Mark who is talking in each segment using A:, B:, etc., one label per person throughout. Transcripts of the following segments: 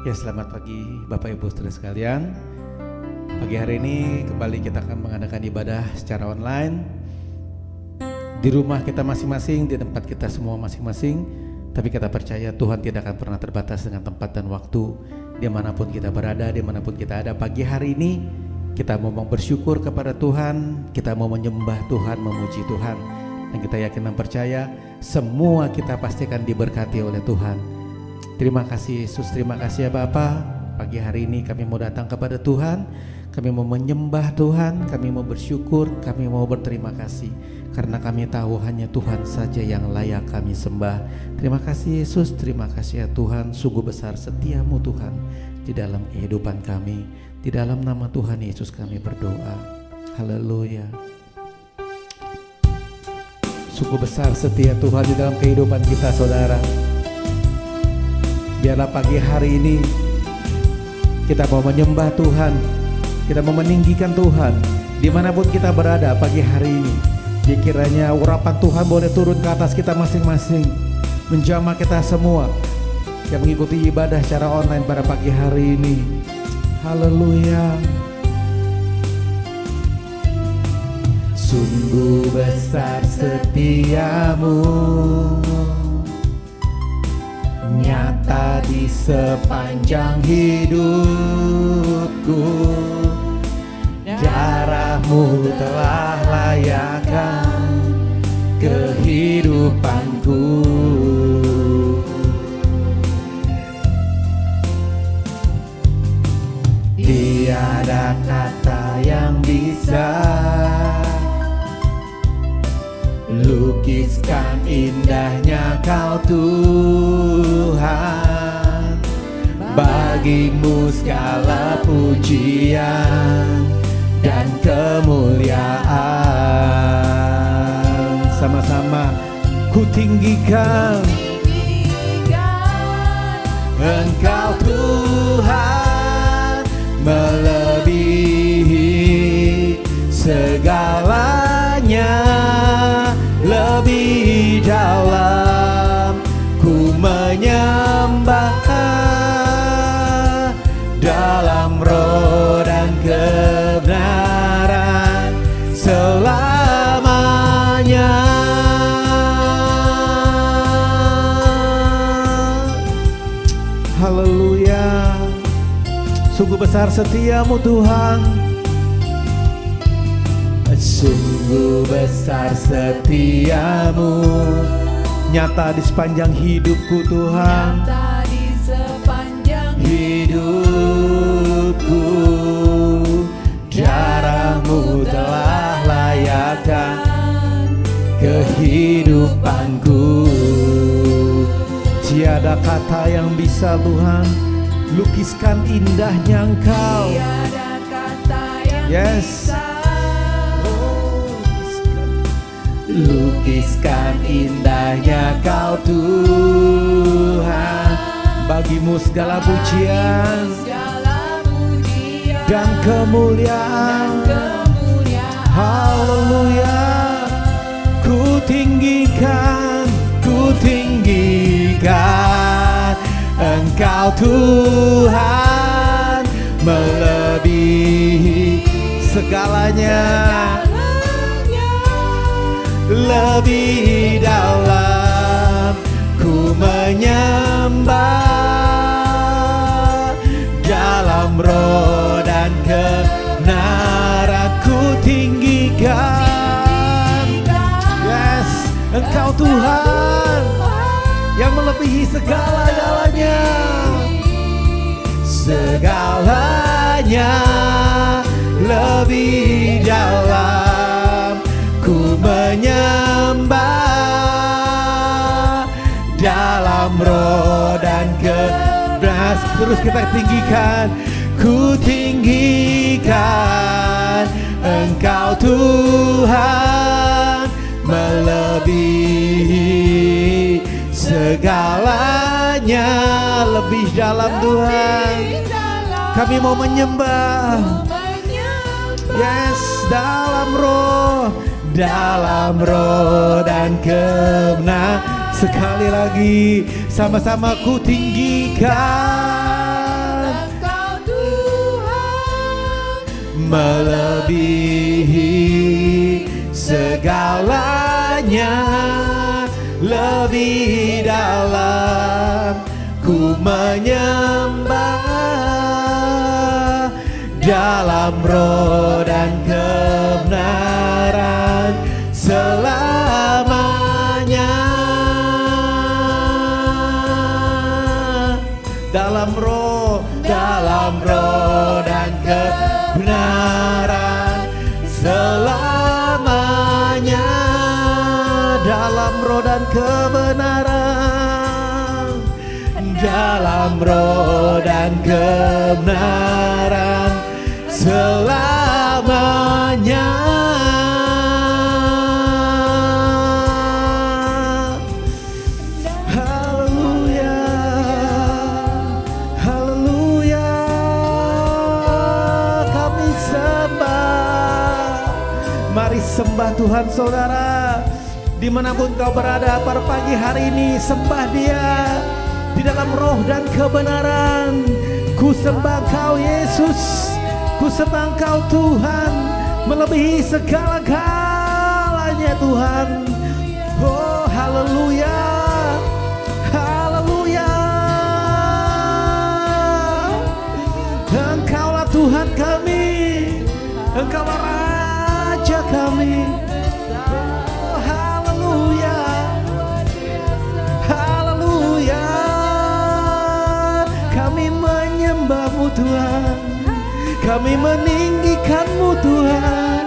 A: Ya, selamat pagi Bapak Ibu Saudara sekalian. Pagi hari ini kembali kita akan mengadakan ibadah secara online di rumah kita masing-masing, di tempat kita semua masing-masing. Tapi kita percaya Tuhan tidak akan pernah terbatas dengan tempat dan waktu. Dimanapun kita berada, dimanapun kita ada, pagi hari ini kita mau bersyukur kepada Tuhan, kita mau menyembah Tuhan, memuji Tuhan. Dan kita yakin dan percaya semua kita pasti akan diberkati oleh Tuhan. Terima kasih Yesus, terima kasih ya Bapa. Pagi hari ini kami mau datang kepada Tuhan, kami mau menyembah Tuhan, kami mau bersyukur, kami mau berterima kasih. Karena kami tahu hanya Tuhan saja yang layak kami sembah. Terima kasih Yesus, terima kasih ya Tuhan. Sungguh besar setiamu Tuhan di dalam kehidupan kami. Di dalam nama Tuhan Yesus kami berdoa. Haleluya. Sungguh besar setia Tuhan di dalam kehidupan kita saudara. Biarlah pagi hari ini kita mau menyembah Tuhan, kita mau meninggikan Tuhan dimanapun kita berada pagi hari ini. Kiranya urapan Tuhan boleh turun ke atas kita masing-masing, menjamah kita semua yang mengikuti ibadah secara online pada pagi hari ini. Haleluya. Sungguh besar setiamu, nyata di sepanjang hidupku. Darahmu telah layakkan kehidupanku. Tiada kata yang bisa lukiskan indahnya Kau Tuhan. Bagimu segala pujian dan kemuliaan. Sama-sama ku tinggikan Engkau Tuhan, melebihi segalanya. Lebih dalam ku menyembah dalam roh dan kebenaran selamanya. Haleluya. Sungguh besar setiamu Tuhan, sungguh besar setiamu, nyata di sepanjang hidupku Tuhan.
B: Nyata di sepanjang
A: hidupku, darahmu telah layakkan kehidupanku. Tiada kata yang bisa Tuhan lukiskan indahnya Engkau.
B: Tiada kata yang bisa
A: lukiskan indahnya Kau Tuhan. Bagimu segala pujian dan kemuliaan. Haleluya. Ku tinggikan Engkau Tuhan, melebihi segalanya. Lebih dalam ku menyembah dalam roh dan kebenaran ku tinggikan. Yes, Engkau Tuhan yang melebihi segala-galanya. Segalanya lebih dalam ku menyembah dalam roh dan kebenaran. Terus kita tinggikan, ku tinggikan Engkau Tuhan, melebihi segalanya. Lebih dalam Tuhan, kami mau menyembah. Yes, dalam roh dan kebenaran. Sekali lagi sama-sama ku tinggikan melebihi segalanya, lebih dalam ku menyembah dalam roh dan kebenaran selamanya. Dalam roh dan kebenaran selamanya. Dalam roh dan kebenaran, dalam roh dan kebenaran selamanya. Haleluya, haleluya, kami sembah. Mari sembah Tuhan saudara. Dimanapun kau berada pada pagi hari ini, sembah Dia di dalam roh dan kebenaran. Ku sembah Kau Yesus, ku sembah Kau Tuhan, melebihi segala-galanya Tuhan. Oh haleluya, haleluya. Engkaulah Tuhan kami, Engkaulah Raja kami. Tuhan, kami meninggikan-Mu Tuhan.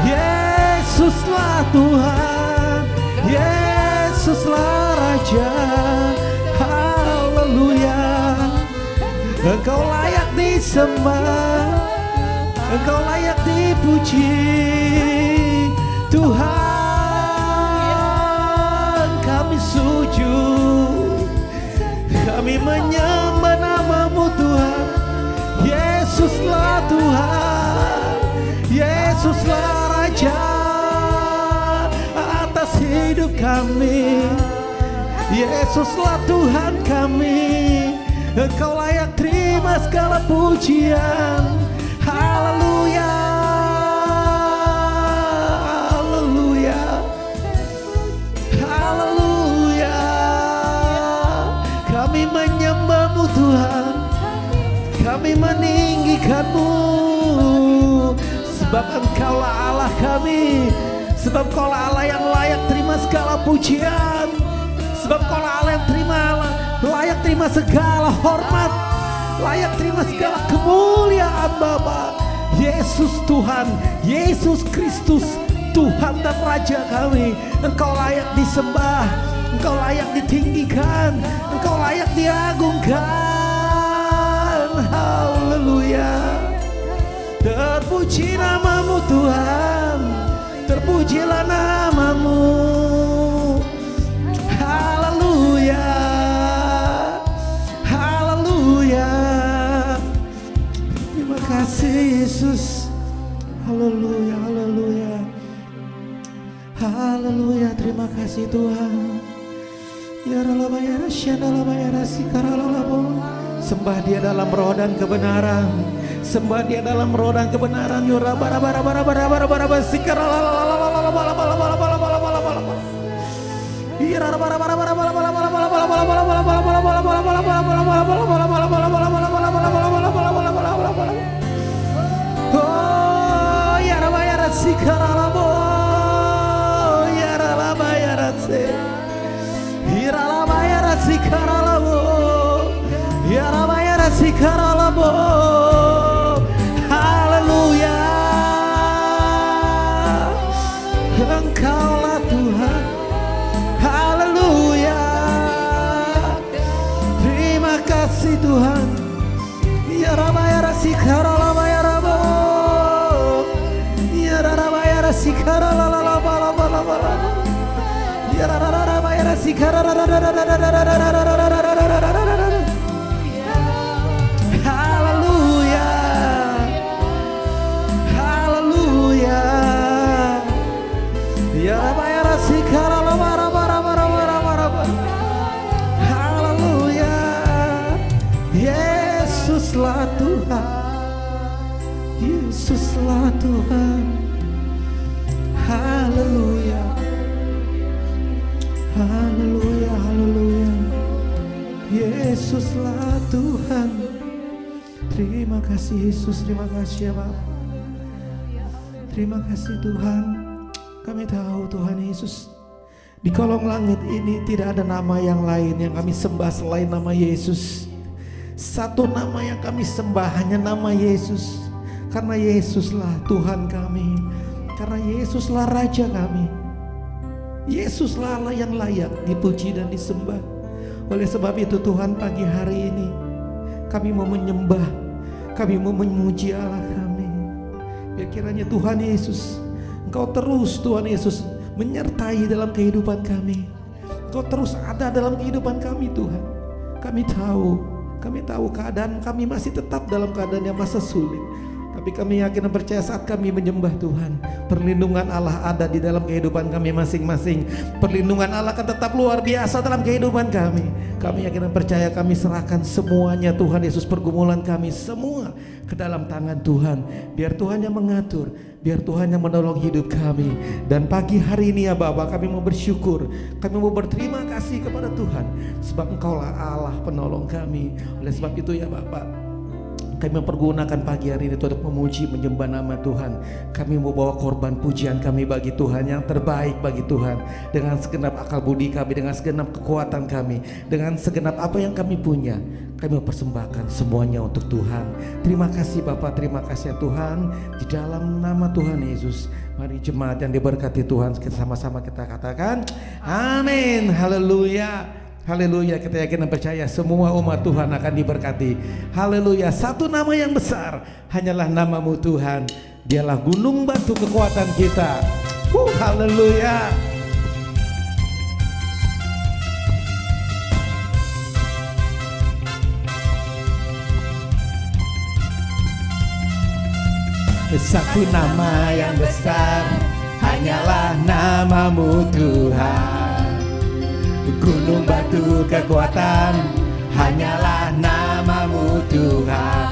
A: Yesuslah Tuhan, Yesuslah Raja. Haleluya. Engkau layak disembah, Engkau layak dipuji Tuhan. Kami sujud, kami menyembah nama-Mu Tuhan. Yesuslah Tuhan, Yesuslah Raja atas hidup kami. Yesuslah Tuhan kami, Engkau layak terima segala pujian. Haleluya, haleluya, haleluya. Kami menyembah-Mu Tuhan, kami meninggikan-Mu, sebab Engkaulah Allah kami, sebab Engkaulah Allah yang layak terima segala pujian, sebab Engkaulah Allah yang layak terima segala hormat, layak terima segala kemuliaan Bapa. Yesus Tuhan, Yesus Kristus Tuhan dan Raja kami. Engkau layak disembah, Engkau layak ditinggikan, Engkau layak diagungkan. Haleluya. Terpuji nama-Mu Tuhan, terpujilah nama-Mu. Haleluya, haleluya. Terima kasih Yesus. Haleluya, haleluya, haleluya. Terima kasih Tuhan. Ya Allah, ya Rasyadallah, ya Rasikarallah. Sembah Dia dalam roh dan kebenaran, sembah Dia dalam roh dan kebenaran. Yura bara bara bara bara bara bara bara sikaralala. Oh ya Rabba ya Rasikarallah, ya Rabba ya Rasi, ya Rabba ya Rasikarallah, ya Rabba ya Rasikarallah. Haleluya. Engkaulah Tuhan. Haleluya. Terima kasih Tuhan. Ya Rabba ya Rasikarallah, ya Rabba, ya Rabba ya Rasikarallah, ya Rabba ya Rasikarallah. Haleluya, haleluya. Ya Rabba ya Rasikarallah, haleluya. Yesuslah Tuhan, Yesus. Yesuslah Tuhan. Haleluya. Haleluya, haleluya. Yesuslah Tuhan. Terima kasih Yesus, terima kasih ya Bapak. Terima kasih Tuhan. Kami tahu Tuhan Yesus, di kolong langit ini tidak ada nama yang lain yang kami sembah selain nama Yesus. Satu nama yang kami sembah hanya nama Yesus. Karena Yesuslah Tuhan kami. Karena Yesuslah Raja kami. Yesuslah Allah yang layak dipuji dan disembah. Oleh sebab itu Tuhan, pagi hari ini kami mau menyembah, kami mau memuji Allah kami. Biar kiranya Tuhan Yesus, Engkau terus Tuhan Yesus menyertai dalam kehidupan kami. Engkau terus ada dalam kehidupan kami Tuhan. Kami tahu keadaan kami masih tetap dalam keadaan yang masa sulit. Tapi kami yakin dan percaya saat kami menyembah Tuhan, perlindungan Allah ada di dalam kehidupan kami masing-masing. Perlindungan Allah akan tetap luar biasa dalam kehidupan kami. Kami yakin dan percaya, kami serahkan semuanya Tuhan Yesus, pergumulan kami semua ke dalam tangan Tuhan. Biar Tuhan yang mengatur, biar Tuhan yang menolong hidup kami. Dan pagi hari ini ya Bapa, kami mau bersyukur, kami mau berterima kasih kepada Tuhan, sebab Engkaulah Allah penolong kami. Oleh sebab itu ya Bapa, kami mempergunakan pagi hari ini untuk memuji, menyembah nama Tuhan. Kami mau bawa korban pujian kami bagi Tuhan, yang terbaik bagi Tuhan. Dengan segenap akal budi kami, dengan segenap kekuatan kami, dengan segenap apa yang kami punya, kami mempersembahkan semuanya untuk Tuhan. Terima kasih Bapak, terima kasih ya Tuhan. Di dalam nama Tuhan Yesus, mari jemaat yang diberkati Tuhan, sama-sama kita katakan amin. Haleluya. Haleluya, kita yakin dan percaya semua umat Tuhan akan diberkati. Haleluya, satu nama yang besar hanyalah namamu Tuhan. Dialah gunung batu kekuatan kita. Haleluya. Satu nama yang besar hanyalah namamu Tuhan. Gunung batu kekuatan hanyalah namamu Tuhan.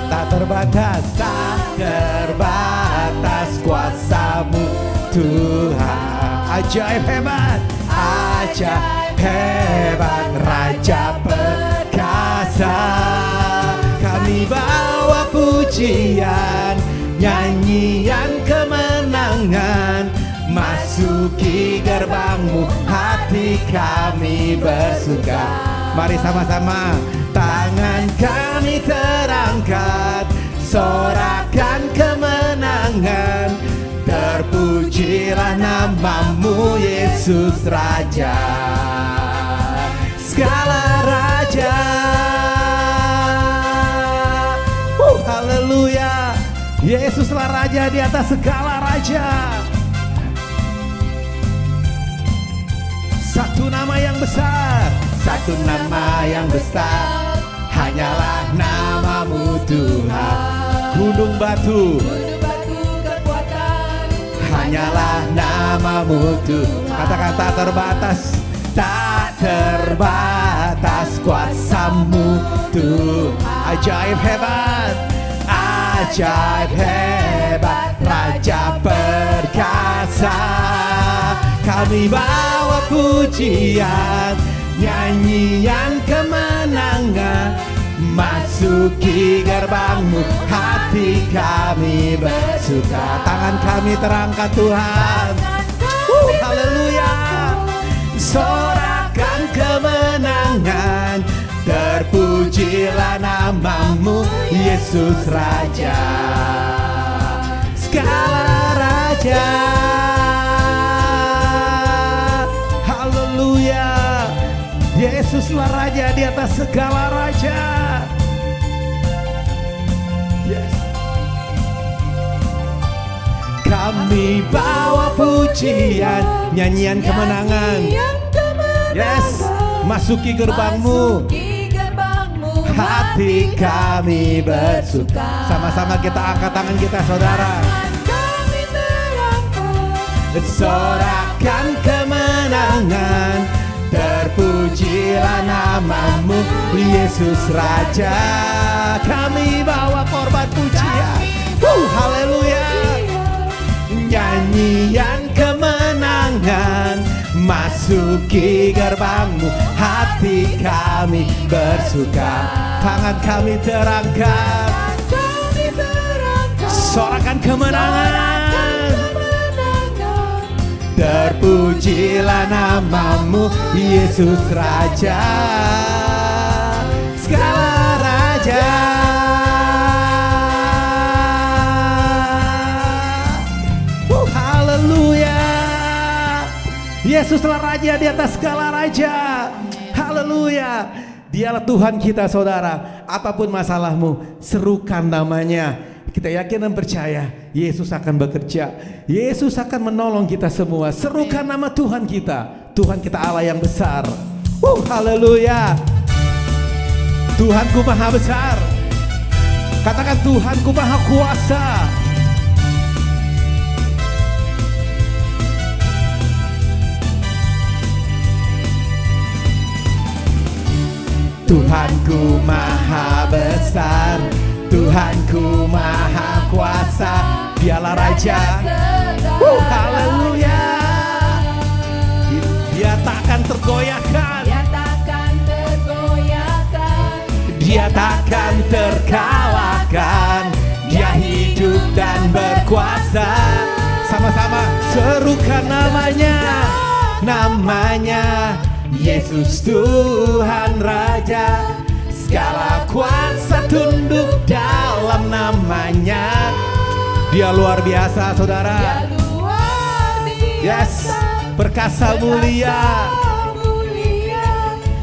A: Tak terbatas, tak terbatas kuasamu Tuhan. Ajaib hebat, ajaib hebat, Raja perkasa. Kami bawa pujian, nyanyian kemenangan, masuki gerbangmu, hati kami bersuka. Mari sama-sama, tangan kami terangkat, sorakan kemenangan. Terpujilah namamu Yesus Raja, segala Raja. Haleluya, Yesuslah Raja di atas segala Raja. Satu nama yang besar, satu nama yang besar, hanyalah namamu Tuhan. Gunung batu kekuatan, hanyalah namamu Tuhan. Kata-kata terbatas, tak terbatas kuasamu Tuhan. Ajaib hebat, ajaib hebat, Raja perkasa. Kami bawa pujian, nyanyian kemenangan, masuki gerbangmu, hati kami bersuka. Tangan kami terangkat Tuhan, haleluya. Sorakan kemenangan, terpujilah namamu Yesus Raja, segala Raja. Yesuslah Raja di atas segala Raja. Yes. Kami bawa pujian, nyanyian kemenangan. Yes, masuki gerbangmu, hati kami bersuka. Sama-sama kita angkat tangan kita saudara. Sorakan kemenangan, terpujilah namamu Yesus Raja. Kami bawa korban pujian, Haleluya. Nyanyian kemenangan masuki gerbangmu, hati kami bersuka, tangan kami terangkat, sorakan kemenangan. Terpujilah namamu Yesus Raja, segala raja. Haleluya. Yesuslah Raja di atas segala raja. Haleluya. Dialah Tuhan kita saudara. Apapun masalahmu, serukan namanya. Kita yakin dan percaya Yesus akan bekerja. Yesus akan menolong kita semua. Serukan nama Tuhan kita. Tuhan kita Allah yang besar. Haleluya. Tuhanku maha besar. Katakan Tuhanku maha kuasa. Tuhanku maha besar, Tuhanku maha kuasa, dialah Raja. Haleluya. Dia takkan tergoyahkan, dia takkan terkalahkan. Dia hidup dan berkuasa. Sama-sama serukan namanya, namanya Yesus Tuhan Raja. Segala kuasa tunduk dalam namanya. Dia luar biasa saudara.
B: Dia luar biasa.
A: Yes, perkasa mulia.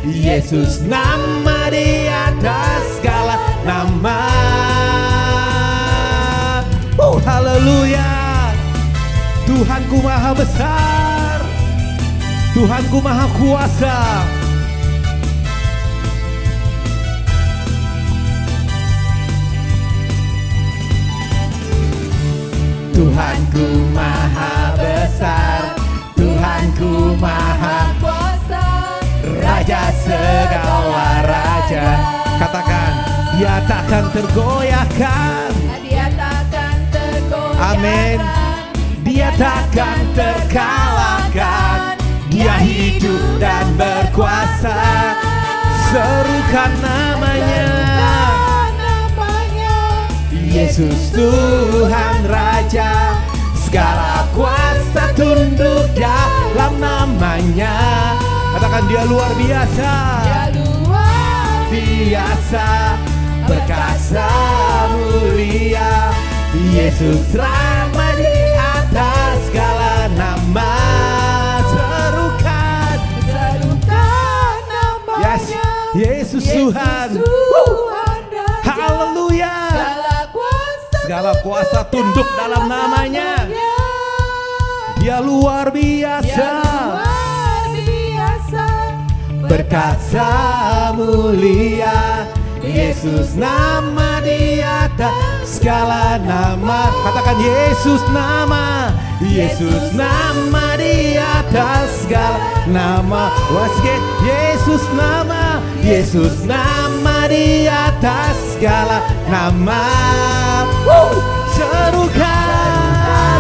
A: Yesus nama di atas segala nama. Haleluya. Tuhanku maha besar, Tuhanku maha kuasa. Tuhanku maha besar, Tuhanku maha
B: kuasa,
A: Raja segala raja. Katakan, dia takkan tergoyahkan.
B: Dia takkan tergoyahkan.
A: Amin. Dia takkan terkalahkan. Dia hidup dan berkuasa. Serukan namanya, Yesus Tuhan Raja. Segala kuasa tunduk dalam namanya. Katakan dia luar biasa.
B: Dia luar
A: biasa, perkasa mulia. Yesus ramah di atas segala nama. Serukan
B: namanya.
A: Yes, Yesus Tuhan. Haleluya. Segala kuasa tunduk dalam namanya. Dia luar biasa. Perkasa mulia. Yesus nama di atas segala nama. Katakan Yesus nama. Yesus nama di atas segala nama. Wasge Yesus nama. Yesus nama di atas segala nama. Serukan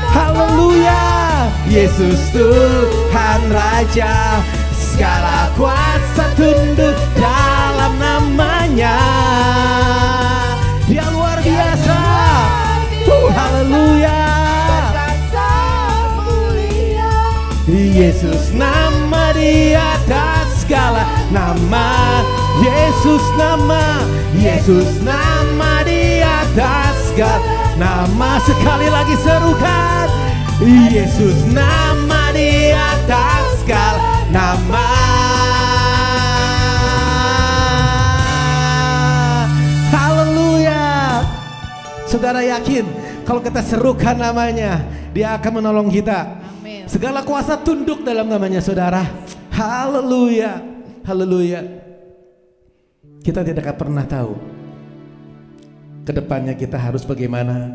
A: haleluya. Yesus Tuhan Raja. Segala kuasa tunduk dalam namanya. Dia luar biasa. Haleluya. Yesus nama di atas segala nama. Yesus nama. Yesus nama di atas segala nama. Sekali lagi serukan. Yesus nama di atas segala nama. Haleluya. Saudara yakin kalau kita serukan namanya, dia akan menolong kita.
B: Amin.
A: Segala kuasa tunduk dalam namanya saudara. Haleluya. Haleluya. Kita tidak akan pernah tahu kedepannya kita harus bagaimana,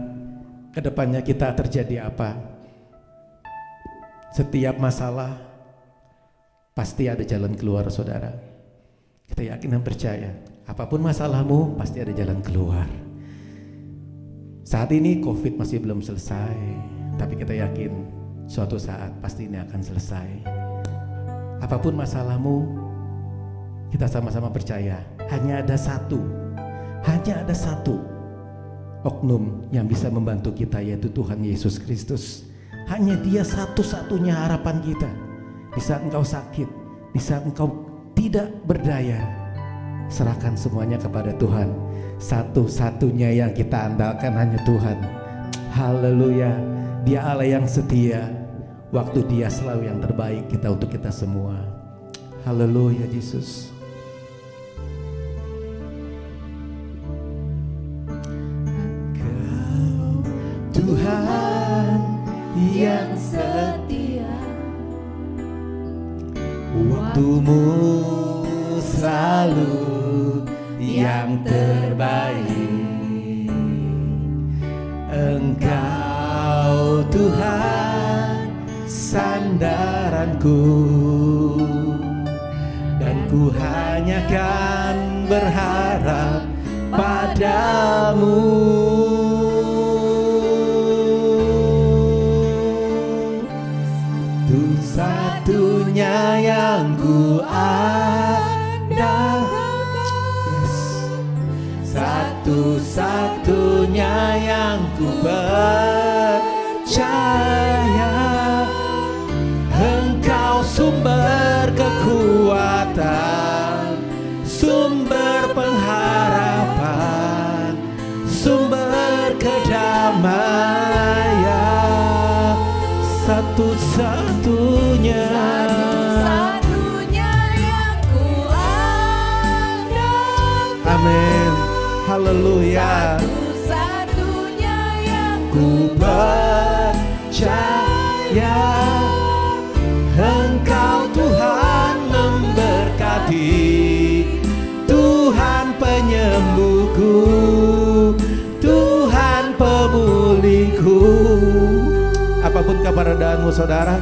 A: kedepannya kita terjadi apa. Setiap masalah pasti ada jalan keluar saudara. Kita yakin dan percaya apapun masalahmu pasti ada jalan keluar. Saat ini COVID masih belum selesai, tapi kita yakin suatu saat pasti ini akan selesai. Apapun masalahmu, kita sama-sama percaya hanya ada satu oknum yang bisa membantu kita, yaitu Tuhan Yesus Kristus. Hanya Dia satu-satunya harapan kita. Di saat engkau sakit, di saat engkau tidak berdaya, serahkan semuanya kepada Tuhan. Satu-satunya yang kita andalkan hanya Tuhan. Haleluya. Dia Allah yang setia. Waktu Dia selalu yang terbaik kita untuk kita semua. Haleluya Yesus. Engkau Tuhan yang setia, waktumu selalu yang terbaik. Engkau Tuhan sandaranku, dan ku hanya kan berharap padamu. Satu-satunya yang ku andalkan, satu-satunya yang ku percaya. Engkau sumber kekuatan, sumber pengharapan, sumber kedamaian. Satu-satunya
B: yang ku andalkan.
A: Amin. Haleluya.
B: Satu-satunya yang
A: Ku percaya Engkau Tuhan memberkati, Tuhan penyembuhku, Tuhan pemulihku. Apapun keberadaanmu saudara,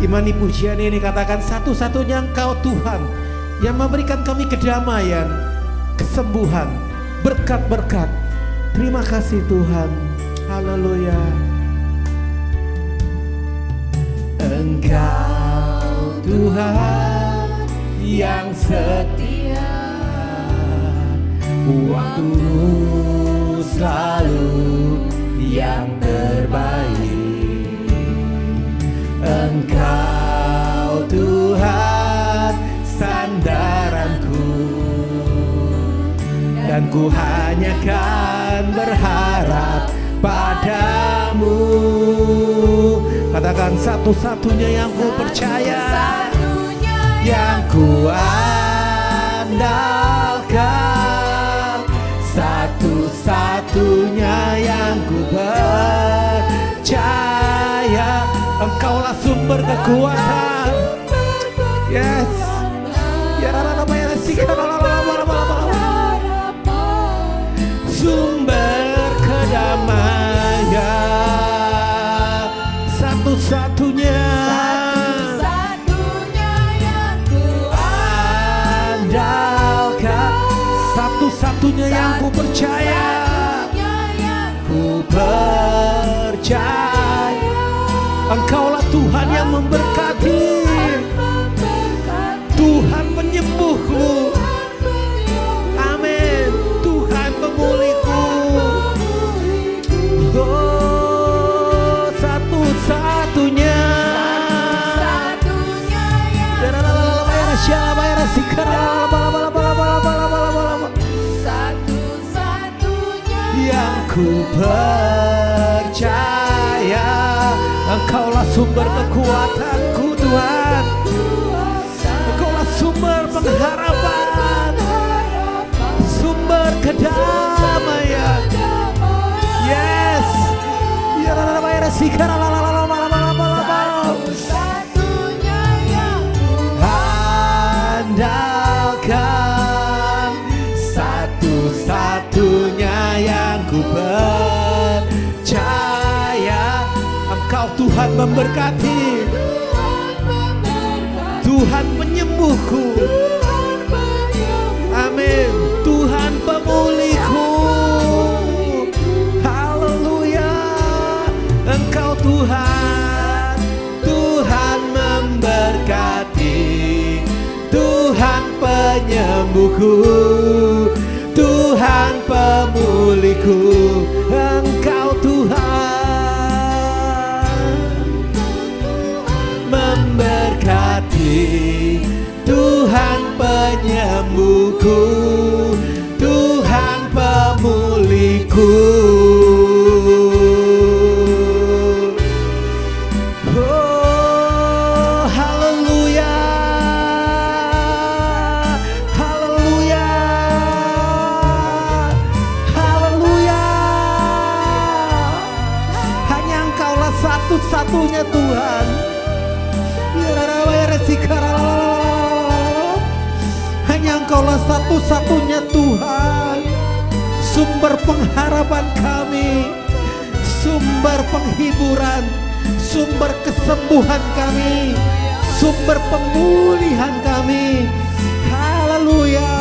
A: imani pujian ini katakan, satu-satunya Engkau Tuhan yang memberikan kami kedamaian, kesembuhan, berkat-berkat. Terima kasih Tuhan. Haleluya. Engkau Tuhan yang setia, waktumu selalu yang terbaik. Engkau Tuhan sandaranku, dan ku hanya kan berharap padamu. Katakan, satu-satunya yang ku percaya, yang ku andalkan, satu-satunya yang ku percaya. Engkaulah sumber kekuatan. Yes. Ya sumber kedamaian. Satu-satunya
B: yang ku
A: andalkan, satu-satunya yang ku percaya. Ku percaya Engkaulah Tuhan yang memberkati, Tuhan penyembuhku. Amin. Tuhan pemulihku. Oh, satu-satunya. Yang ku percaya, Engkaulah sumber kekuatanku Tuhan. Engkaulah sumber pengharapan, sumber kedamaian. Yes. Ya
B: satu-satunya yang ku
A: andalkan, satu-satunya yang ku percaya. Engkau Tuhan memberkati, Tuhan penyembuhku. Amin. Tuhan pemulihku. Haleluya. penyembuhku, Tuhan pemulihku, Engkau Tuhan memberkati, Tuhan penyembuhku, Tuhan pemulihku. Oh, haleluya, haleluya, haleluya. Hanya Engkaulah satu-satunya Tuhan. Hanya Engkaulah satu-satunya Tuhan, sumber pengharapan kami, sumber penghiburan, sumber kesembuhan kami, sumber pemulihan kami. Haleluya.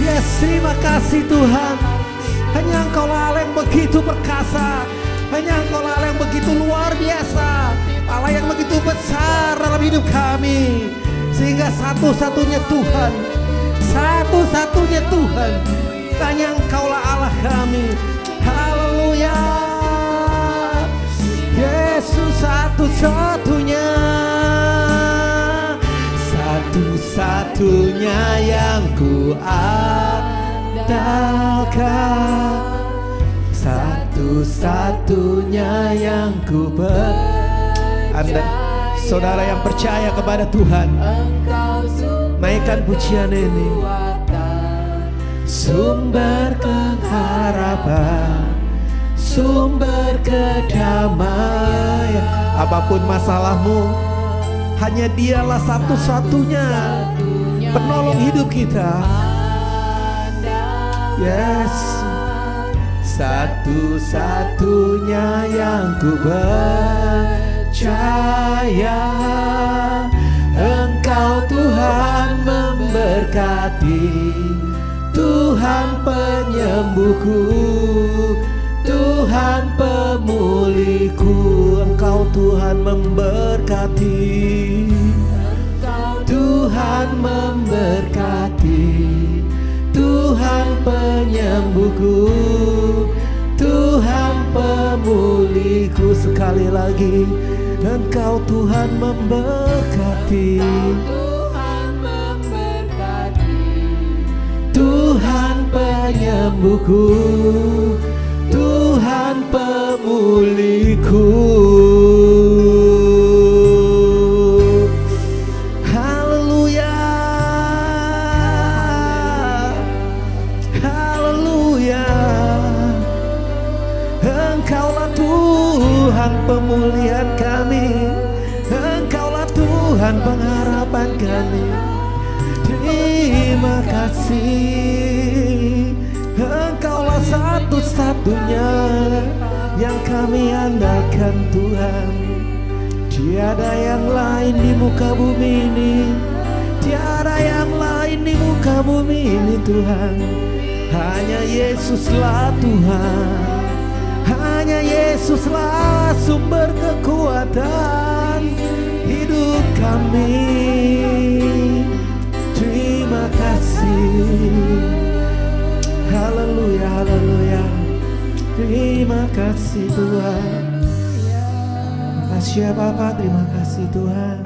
A: Yes, terima kasih Tuhan. Hanya Engkaulah Allah yang begitu perkasa, hanya Engkaulah Allah yang begitu luar biasa, Allah yang begitu besar dalam hidup kami. Sehingga satu-satunya Tuhan, satu-satunya Tuhan, hanya Engkaulah Allah kami. Haleluya. Yesus satu-satunya, satu-satunya yang ku andalkan, satu-satunya yang ku Anda, saudara yang percaya kepada Tuhan, naikkan pujian ini. Sumber pengharapan, sumber kedamaian. Apapun masalahmu, hanya Dialah satu-satunya penolong hidup kita. Yes, satu-satunya yang ku percaya, Engkau Tuhan memberkati, Tuhan penyembuhku, Tuhan pemulihku. Engkau Tuhan memberkati, Tuhan memberkati, Tuhan penyembuhku, Tuhan pemulihku. Sekali lagi, Engkau Tuhan memberkati, Tuhan penyembuhku, Tuhan pemulihku. Haleluya, haleluya. Engkaulah Tuhan pemulihan kami, Engkaulah Tuhan pengharapan kami. Terima kasih, Engkaulah satu-satunya yang kami andalkan Tuhan. Tiada yang lain di muka bumi ini, tiada yang lain di muka bumi ini Tuhan. Hanya Yesuslah Tuhan, hanya Yesuslah sumber kekuatan hidup kami. Terima kasih. Haleluya, haleluya. Terima kasih Tuhan. Terima kasih ya Bapak, terima kasih Tuhan.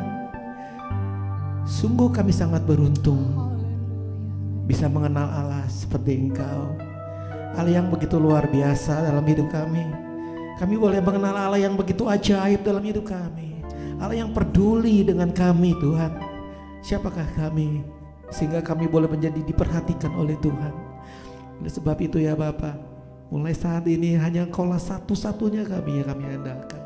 A: Sungguh kami sangat beruntung bisa mengenal Allah seperti Engkau, Allah yang begitu luar biasa dalam hidup kami. Kami boleh mengenal Allah yang begitu ajaib dalam hidup kami, Allah yang peduli dengan kami Tuhan. Siapakah kami sehingga kami boleh menjadi diperhatikan oleh Tuhan. Oleh sebab itu ya Bapa, mulai saat ini hanya Engkaulah satu-satunya kami yang kami andalkan.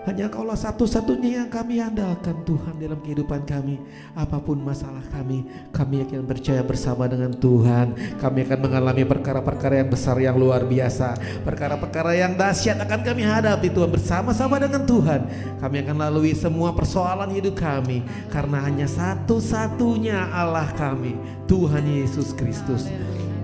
A: Hanya Engkaulah satu-satunya yang kami andalkan Tuhan dalam kehidupan kami. Apapun masalah kami akan percaya bersama dengan Tuhan. Kami akan mengalami perkara-perkara yang besar, yang luar biasa, perkara-perkara yang dahsyat akan kami hadapi Tuhan bersama-sama dengan Tuhan. Kami akan lalui semua persoalan hidup kami, karena hanya satu-satunya Allah kami, Tuhan Yesus Kristus.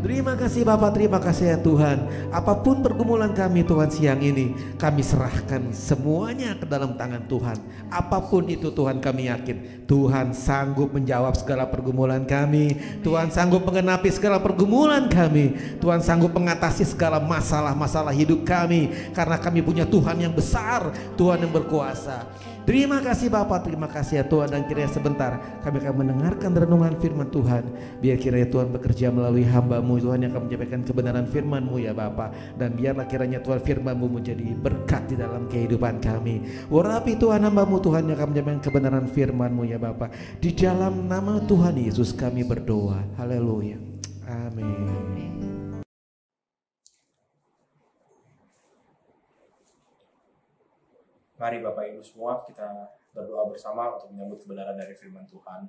A: Terima kasih Bapak, terima kasih ya Tuhan. Apapun pergumulan kami Tuhan siang ini, kami serahkan semuanya ke dalam tangan Tuhan. Apapun itu Tuhan, kami yakin Tuhan sanggup menjawab segala pergumulan kami. Tuhan sanggup mengenapi segala pergumulan kami. Tuhan sanggup mengatasi segala masalah-masalah hidup kami. Karena kami punya Tuhan yang besar, Tuhan yang berkuasa. Terima kasih Bapak, terima kasih ya Tuhan. Dan kiranya sebentar kami akan mendengarkan renungan firman Tuhan. Biar kiranya Tuhan bekerja melalui hamba-Mu Tuhan yang akan menyampaikan kebenaran firman-Mu ya Bapak. Dan biarlah kiranya Tuhan firman-Mu menjadi berkat di dalam kehidupan kami. Urapi Tuhan hamba-Mu Tuhan yang akan menyampaikan kebenaran firman-Mu ya Bapak. Di dalam nama Tuhan Yesus kami berdoa. Haleluya. Amin.
C: Mari Bapak Ibu semua kita berdoa bersama untuk menyambut kebenaran dari firman Tuhan.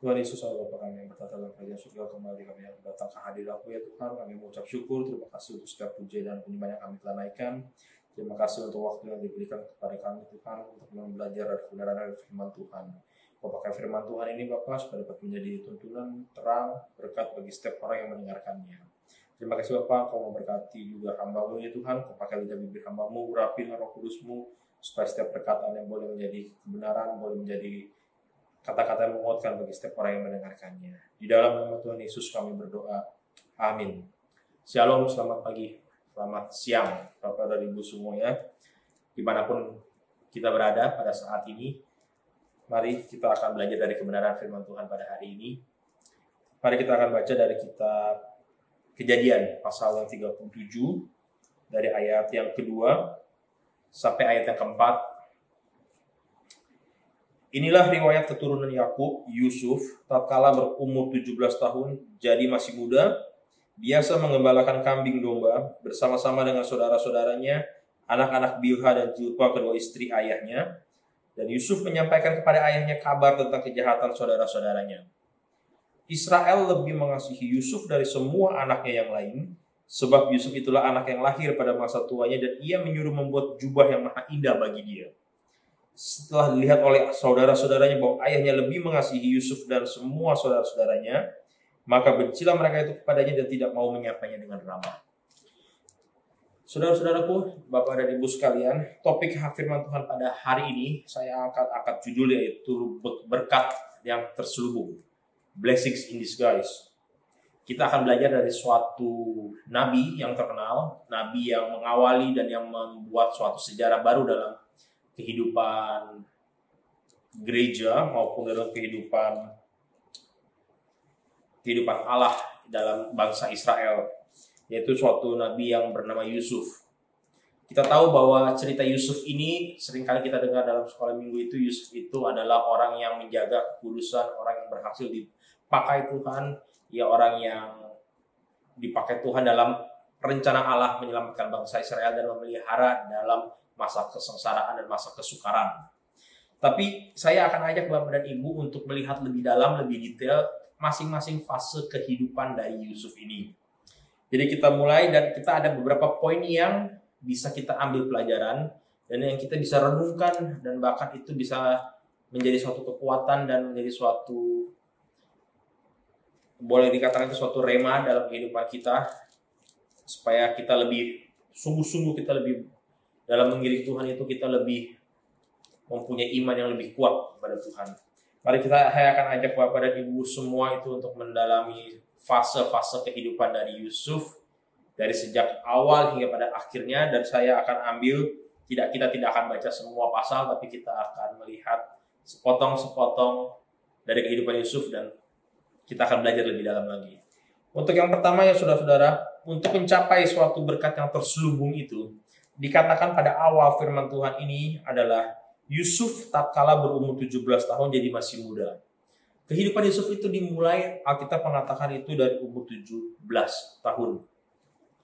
C: Tuhan Yesus, Allah Bapa kami yang bertata dalam kerajaan surga, kembali kami yang datang ke hadirat-Mu ya Tuhan. Kami mengucap syukur, terima kasih untuk setiap puji dan penyembah yang kami telah naikkan. Terima kasih untuk waktu yang diberikan kepada kami Tuhan untuk belajar dari kebenaran dari firman Tuhan. Pakai firman Tuhan ini Bapak supaya dapat menjadi tuntunan terang berkat bagi setiap orang yang mendengarkannya. Terima kasih Bapak, Kau memberkati juga hamba-Mu ya Tuhan. Kau pakai lidah bibir hamba-Mu, urapi dengan Roh Kudus-Mu supaya setiap perkataan yang boleh menjadi kebenaran, boleh menjadi kata-kata yang menguatkan bagi setiap orang yang mendengarkannya. Di dalam nama Tuhan Yesus kami berdoa. Amin. Shalom, selamat pagi, selamat siang Bapak dan Ibu semuanya. Dimanapun kita berada pada saat ini, mari kita akan belajar dari kebenaran firman Tuhan pada hari ini. Mari kita akan baca dari kitab Kejadian pasal yang 37 dari ayat yang kedua sampai ayat yang keempat. Inilah riwayat keturunan Yakub, Yusuf, tatkala berumur 17 tahun, jadi masih muda, biasa mengembalakan kambing domba bersama-sama dengan saudara-saudaranya, anak-anak Bilha dan Zilpa kedua istri ayahnya. Dan Yusuf menyampaikan kepada ayahnya kabar tentang kejahatan saudara-saudaranya. Israel lebih mengasihi Yusuf dari semua anaknya yang lain, sebab Yusuf itulah anak yang lahir pada masa tuanya dan ia menyuruh membuat jubah yang maha indah bagi dia. Setelah dilihat oleh saudara-saudaranya bahwa ayahnya lebih mengasihi Yusuf dan semua saudara-saudaranya, maka bencilah mereka itu kepadanya dan tidak mau menyapanya dengan ramah. Saudara-saudaraku, Bapak dan Ibu sekalian, topik firman Tuhan pada hari ini saya angkat judul yaitu berkat yang terselubung. Blessings in disguise. Kita akan belajar dari suatu nabi yang terkenal, nabi yang mengawali dan yang membuat suatu sejarah baru dalam kehidupan gereja maupun dalam kehidupan Allah dalam bangsa Israel, yaitu suatu nabi yang bernama Yusuf. Kita tahu bahwa cerita Yusuf ini seringkali kita dengar dalam sekolah minggu itu. Yusuf itu adalah orang yang menjaga kekudusan, orang yang berhasil dipakai Tuhan, ya orang yang dipakai Tuhan dalam rencana Allah menyelamatkan bangsa Israel dan memelihara dalam masa kesengsaraan dan masa kesukaran. Tapi saya akan ajak Bapak dan Ibu untuk melihat lebih dalam, lebih detail masing-masing fase kehidupan dari Yusuf ini. Jadi kita mulai dan kita ada beberapa poin yang bisa kita ambil pelajaran dan yang kita bisa renungkan dan bahkan itu bisa menjadi suatu kekuatan dan menjadi suatu, boleh dikatakan itu suatu rema dalam kehidupan kita supaya kita lebih sungguh-sungguh, kita lebih dalam mengiring Tuhan itu kita lebih mempunyai iman yang lebih kuat kepada Tuhan. Mari saya akan ajak Bapak dan Ibu semua itu untuk mendalami fase-fase kehidupan dari Yusuf dari sejak awal hingga pada akhirnya, dan saya akan ambil kita tidak akan baca semua pasal, tapi kita akan melihat sepotong-sepotong dari kehidupan Yusuf dan kita akan belajar lebih dalam lagi. Untuk yang pertama ya saudara-saudara, untuk mencapai suatu berkat yang terselubung itu, dikatakan pada awal firman Tuhan ini adalah Yusuf tatkala berumur 17 tahun jadi masih muda. Kehidupan Yusuf itu dimulai, Alkitab mengatakan itu dari umur 17 tahun.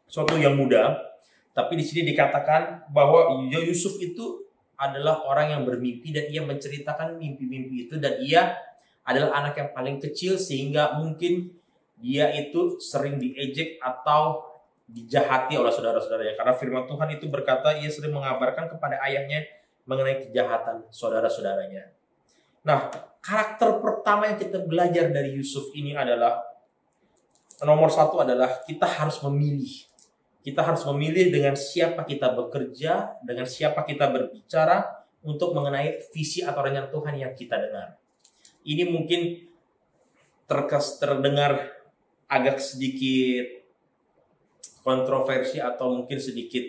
C: Suatu yang muda, tapi di sini dikatakan bahwa Yusuf itu adalah orang yang bermimpi dan ia menceritakan mimpi-mimpi itu, dan ia adalah anak yang paling kecil sehingga mungkin dia itu sering diejek atau dijahati oleh saudara-saudaranya. Karena firman Tuhan itu berkata ia sering mengabarkan kepada ayahnya mengenai kejahatan saudara-saudaranya. Nah, karakter pertama yang kita belajar dari Yusuf ini adalah nomor satu adalah kita harus memilih. Kita harus memilih dengan siapa kita bekerja, dengan siapa kita berbicara untuk mengenai visi atau rencana Tuhan yang kita dengar. Ini mungkin terdengar agak sedikit kontroversi atau mungkin sedikit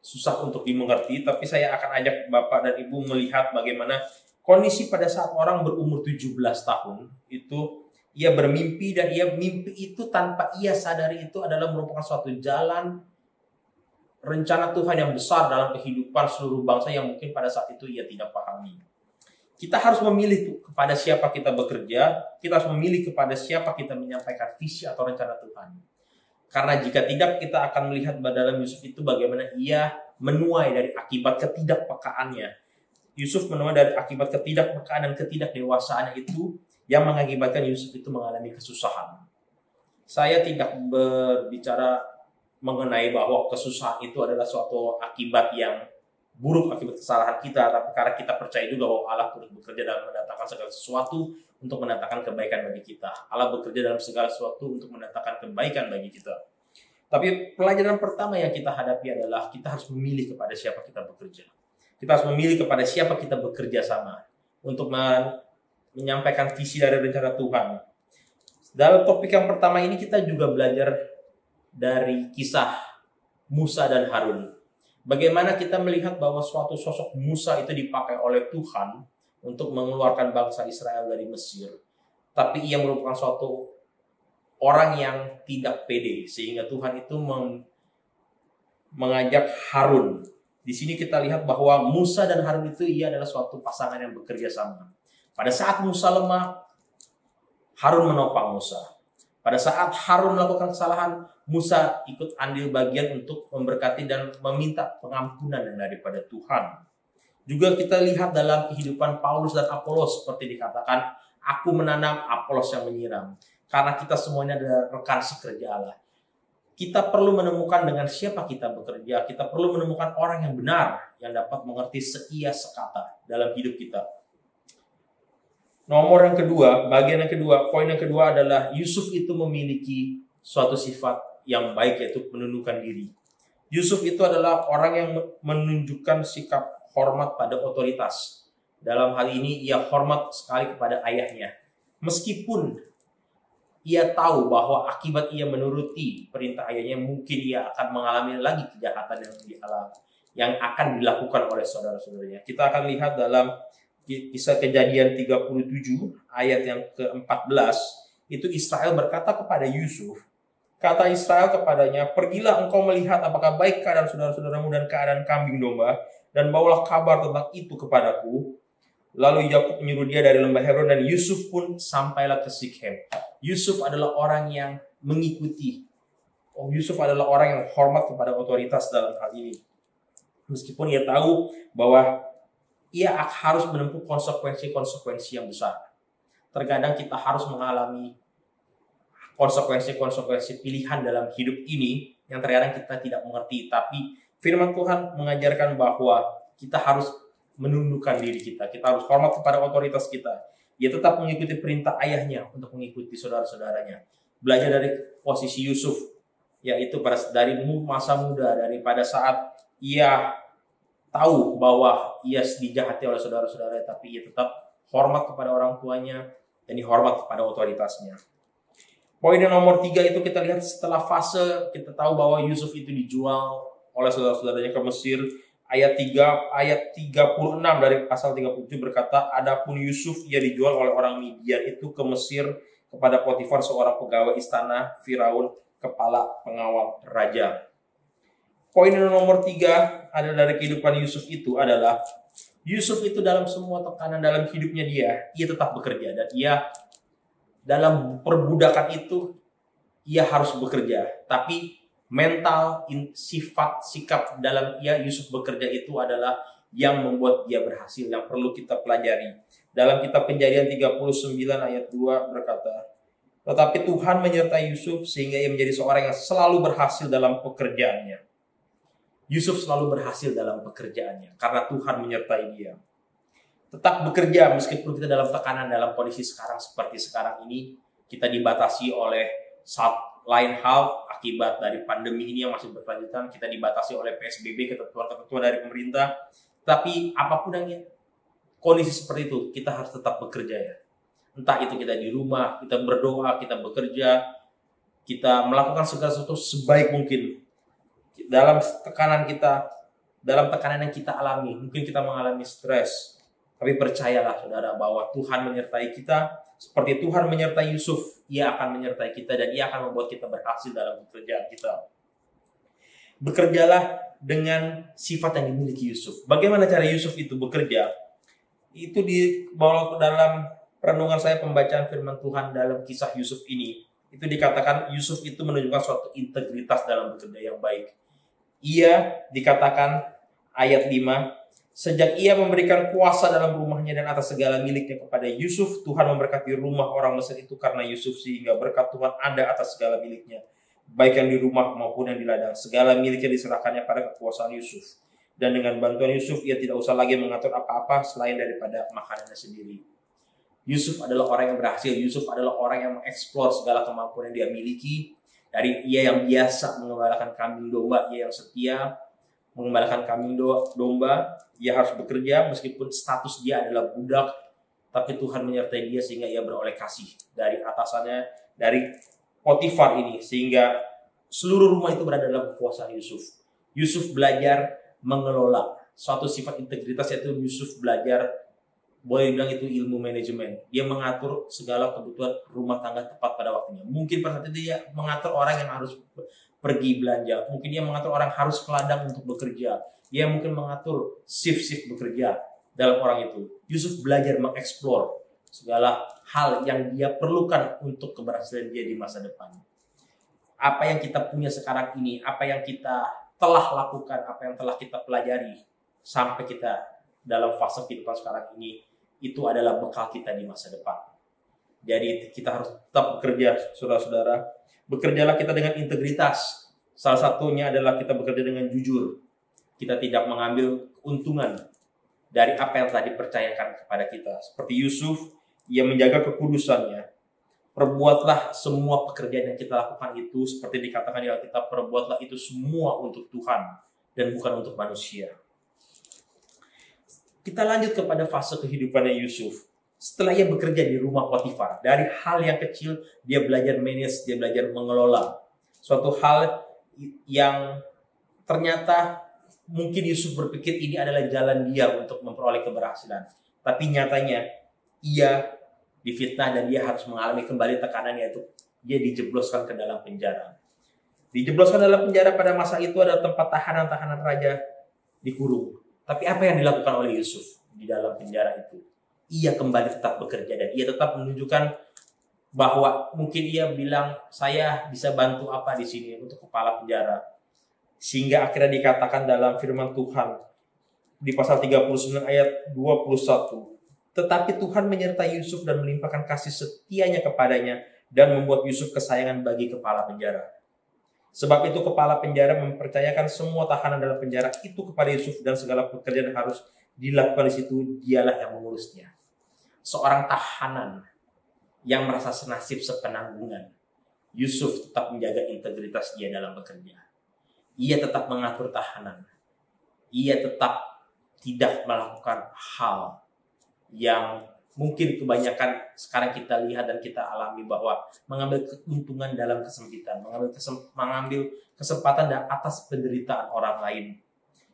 C: susah untuk dimengerti, tapi saya akan ajak Bapak dan Ibu melihat bagaimana kondisi pada saat orang berumur 17 tahun itu ia bermimpi, dan mimpi itu tanpa ia sadari itu adalah merupakan suatu jalan rencana Tuhan yang besar dalam kehidupan seluruh bangsa yang mungkin pada saat itu ia tidak pahami. Kita harus memilih kepada siapa kita bekerja, kita harus memilih kepada siapa kita menyampaikan visi atau rencana Tuhan. Karena jika tidak, kita akan melihat dalam Yusuf itu bagaimana ia menuai dari akibat ketidakpekaannya. Yusuf menuai dari akibat ketidakpekaan dan ketidakdewasaannya itu yang mengakibatkan Yusuf itu mengalami kesusahan. Saya tidak berbicara mengenai bahwa kesusahan itu adalah suatu akibat yang buruk, akibat kesalahan kita, tapi karena kita percaya juga bahwa Allah turut bekerja dalam mendatangkan segala sesuatu untuk mendatangkan kebaikan bagi kita. Allah bekerja dalam segala sesuatu untuk mendatangkan kebaikan bagi kita. Tapi pelajaran pertama yang kita hadapi adalah kita harus memilih kepada siapa kita bekerja. Kita harus memilih kepada siapa kita bekerja sama untuk menyampaikan visi dari rencana Tuhan. Dalam topik yang pertama ini kita juga belajar dari kisah Musa dan Harun. Bagaimana kita melihat bahwa suatu sosok Musa itu dipakai oleh Tuhan untuk mengeluarkan bangsa Israel dari Mesir. Tapi ia merupakan suatu orang yang tidak pede, sehingga Tuhan itu mengajak Harun. Di sini kita lihat bahwa Musa dan Harun itu ia adalah suatu pasangan yang bekerja sama. Pada saat Musa lemah, Harun menopang Musa. Pada saat Harun melakukan kesalahan, Musa ikut andil bagian untuk memberkati dan meminta pengampunan daripada Tuhan. Juga kita lihat dalam kehidupan Paulus dan Apolos seperti dikatakan, aku menanam, Apolos yang menyiram. Karena kita semuanya adalah rekan sekerja Allah. Kita perlu menemukan dengan siapa kita bekerja. Kita perlu menemukan orang yang benar, yang dapat mengerti seia sekata dalam hidup kita. Nomor yang kedua, bagian yang kedua, poin yang kedua adalah Yusuf itu memiliki suatu sifat yang baik, yaitu menundukkan diri. Yusuf itu adalah orang yang menunjukkan sikap hormat pada otoritas. Dalam hal ini ia hormat sekali kepada ayahnya. Meskipun ia tahu bahwa akibat ia menuruti perintah ayahnya, mungkin ia akan mengalami lagi kejahatan yang akan dilakukan oleh saudara-saudaranya. Kita akan lihat dalam Kisah Kejadian 37 ayat yang ke-14, itu Israel berkata kepada Yusuf, kata Israel kepadanya, pergilah engkau melihat apakah baik keadaan saudara-saudaramu dan keadaan kambing domba, dan bawalah kabar tentang itu kepadaku. Lalu Yakub menyuruh dia dari lembah Hebron, dan Yusuf pun sampailah ke Sikhem. Yusuf adalah orang yang mengikuti. Yusuf adalah orang yang hormat kepada otoritas dalam hal ini. Meskipun ia tahu bahwa ia harus menempuh konsekuensi-konsekuensi yang besar. Terkadang kita harus mengalami konsekuensi-konsekuensi pilihan dalam hidup ini yang terkadang kita tidak mengerti. Tapi firman Tuhan mengajarkan bahwa kita harus menundukkan diri kita. Kita harus hormat kepada otoritas kita. Ia tetap mengikuti perintah ayahnya untuk mengikuti saudara-saudaranya. Belajar dari posisi Yusuf, yaitu dari masa muda, daripada saat ia tahu bahwa ia dijahati oleh saudara-saudara, tapi ia tetap hormat kepada orang tuanya dan dihormat kepada otoritasnya. Poin yang nomor 3 itu kita lihat setelah fase kita tahu bahwa Yusuf itu dijual oleh saudara-saudaranya ke Mesir. Ayat 36 dari pasal 37 berkata, adapun Yusuf ia dijual oleh orang Midian itu ke Mesir kepada Potifar, seorang pegawai istana Firaun, kepala pengawal raja. Poin yang nomor 3 adalah dari kehidupan Yusuf itu adalah Yusuf itu dalam semua tekanan dalam hidupnya ia tetap bekerja, dan ia dalam perbudakan itu ia harus bekerja. Tapi mental, sifat, sikap dalam Yusuf bekerja itu adalah yang membuat dia berhasil, yang perlu kita pelajari. Dalam kitab Kejadian 39 ayat 2 berkata, tetapi Tuhan menyertai Yusuf sehingga ia menjadi seorang yang selalu berhasil dalam pekerjaannya. Yusuf selalu berhasil dalam pekerjaannya karena Tuhan menyertai dia. Tetap bekerja meskipun kita dalam tekanan, dalam kondisi sekarang seperti sekarang ini, kita dibatasi oleh Lain hal akibat dari pandemi ini yang masih berkelanjutan, kita dibatasi oleh PSBB, ketentuan-ketentuan dari pemerintah. Tapi apapun yang kondisi seperti itu, kita harus tetap bekerja ya. Entah itu kita di rumah, kita berdoa, kita bekerja, kita melakukan segala sesuatu sebaik mungkin. Dalam tekanan yang kita alami, mungkin kita mengalami stres. Tapi percayalah saudara bahwa Tuhan menyertai kita. Seperti Tuhan menyertai Yusuf, Ia akan menyertai kita dan Ia akan membuat kita berhasil dalam pekerjaan kita. Bekerjalah dengan sifat yang dimiliki Yusuf. Bagaimana cara Yusuf itu bekerja? Itu dibawa dalam renungan saya, pembacaan firman Tuhan dalam kisah Yusuf ini. Itu dikatakan Yusuf itu menunjukkan suatu integritas dalam bekerja yang baik. Ia dikatakan ayat 5, sejak ia memberikan kuasa dalam rumahnya dan atas segala miliknya kepada Yusuf, Tuhan memberkati rumah orang Mesir itu karena Yusuf, sehingga berkat Tuhan ada atas segala miliknya, baik yang di rumah maupun yang di ladang. Segala miliknya diserahkannya pada kekuasaan Yusuf. Dan dengan bantuan Yusuf, ia tidak usah lagi mengatur apa-apa selain daripada makanannya sendiri. Yusuf adalah orang yang berhasil. Yusuf adalah orang yang mengeksplor segala kemampuan yang dia miliki. Dari ia yang biasa mengembalakan kambing domba, ia yang setia mengembalakan kambing domba, ia harus bekerja meskipun status dia adalah budak, tapi Tuhan menyertai dia sehingga ia beroleh kasih dari atasannya, dari Potifar ini, sehingga seluruh rumah itu berada dalam kekuasaan Yusuf. Yusuf belajar mengelola suatu sifat integritas, yaitu Yusuf belajar, boleh bilang itu ilmu manajemen. Dia mengatur segala kebutuhan rumah tangga tepat pada waktunya. Mungkin pada saat itu dia mengatur orang yang harus pergi belanja. Mungkin dia mengatur orang harus ke ladang untuk bekerja. Dia mungkin mengatur shift-shift bekerja dalam orang itu. Yusuf belajar mengeksplor segala hal yang dia perlukan untuk keberhasilan dia di masa depan. Apa yang kita punya sekarang ini, apa yang kita telah lakukan, apa yang telah kita pelajari sampai kita dalam fase kehidupan sekarang ini, itu adalah bekal kita di masa depan. Jadi kita harus tetap bekerja, saudara-saudara. Bekerjalah kita dengan integritas. Salah satunya adalah kita bekerja dengan jujur. Kita tidak mengambil keuntungan dari apa yang telah dipercayakan kepada kita. Seperti Yusuf, ia menjaga kekudusannya. Perbuatlah semua pekerjaan yang kita lakukan itu, seperti dikatakan di Alkitab, perbuatlah itu semua untuk Tuhan dan bukan untuk manusia. Kita lanjut kepada fase kehidupannya Yusuf. Setelah ia bekerja di rumah Potifar, dari hal yang kecil dia belajar manage, dia belajar mengelola. Suatu hal yang ternyata mungkin Yusuf berpikir ini adalah jalan dia untuk memperoleh keberhasilan. Tapi nyatanya ia difitnah dan dia harus mengalami kembali tekanan, yaitu dia dijebloskan ke dalam penjara. Dijebloskan dalam penjara pada masa itu ada tempat tahanan-tahanan raja dikurung. Tapi apa yang dilakukan oleh Yusuf di dalam penjara itu? Ia kembali tetap bekerja dan ia tetap menunjukkan bahwa mungkin ia bilang, saya bisa bantu apa di sini untuk kepala penjara. Sehingga akhirnya dikatakan dalam firman Tuhan di pasal 39 ayat 21. Tetapi Tuhan menyertai Yusuf dan melimpahkan kasih setianya kepadanya dan membuat Yusuf kesayangan bagi kepala penjara. Sebab itu kepala penjara mempercayakan semua tahanan dalam penjara itu kepada Yusuf dan segala pekerjaan yang harus dilakukan di situ dialah yang mengurusnya. Seorang tahanan yang merasa senasib sepenanggungan, Yusuf tetap menjaga integritas dia dalam bekerja. Ia tetap mengatur tahanan. Ia tetap tidak melakukan hal yang mungkin kebanyakan sekarang kita lihat dan kita alami, bahwa mengambil keuntungan dalam kesempitan, mengambil kesempatan dan atas penderitaan orang lain.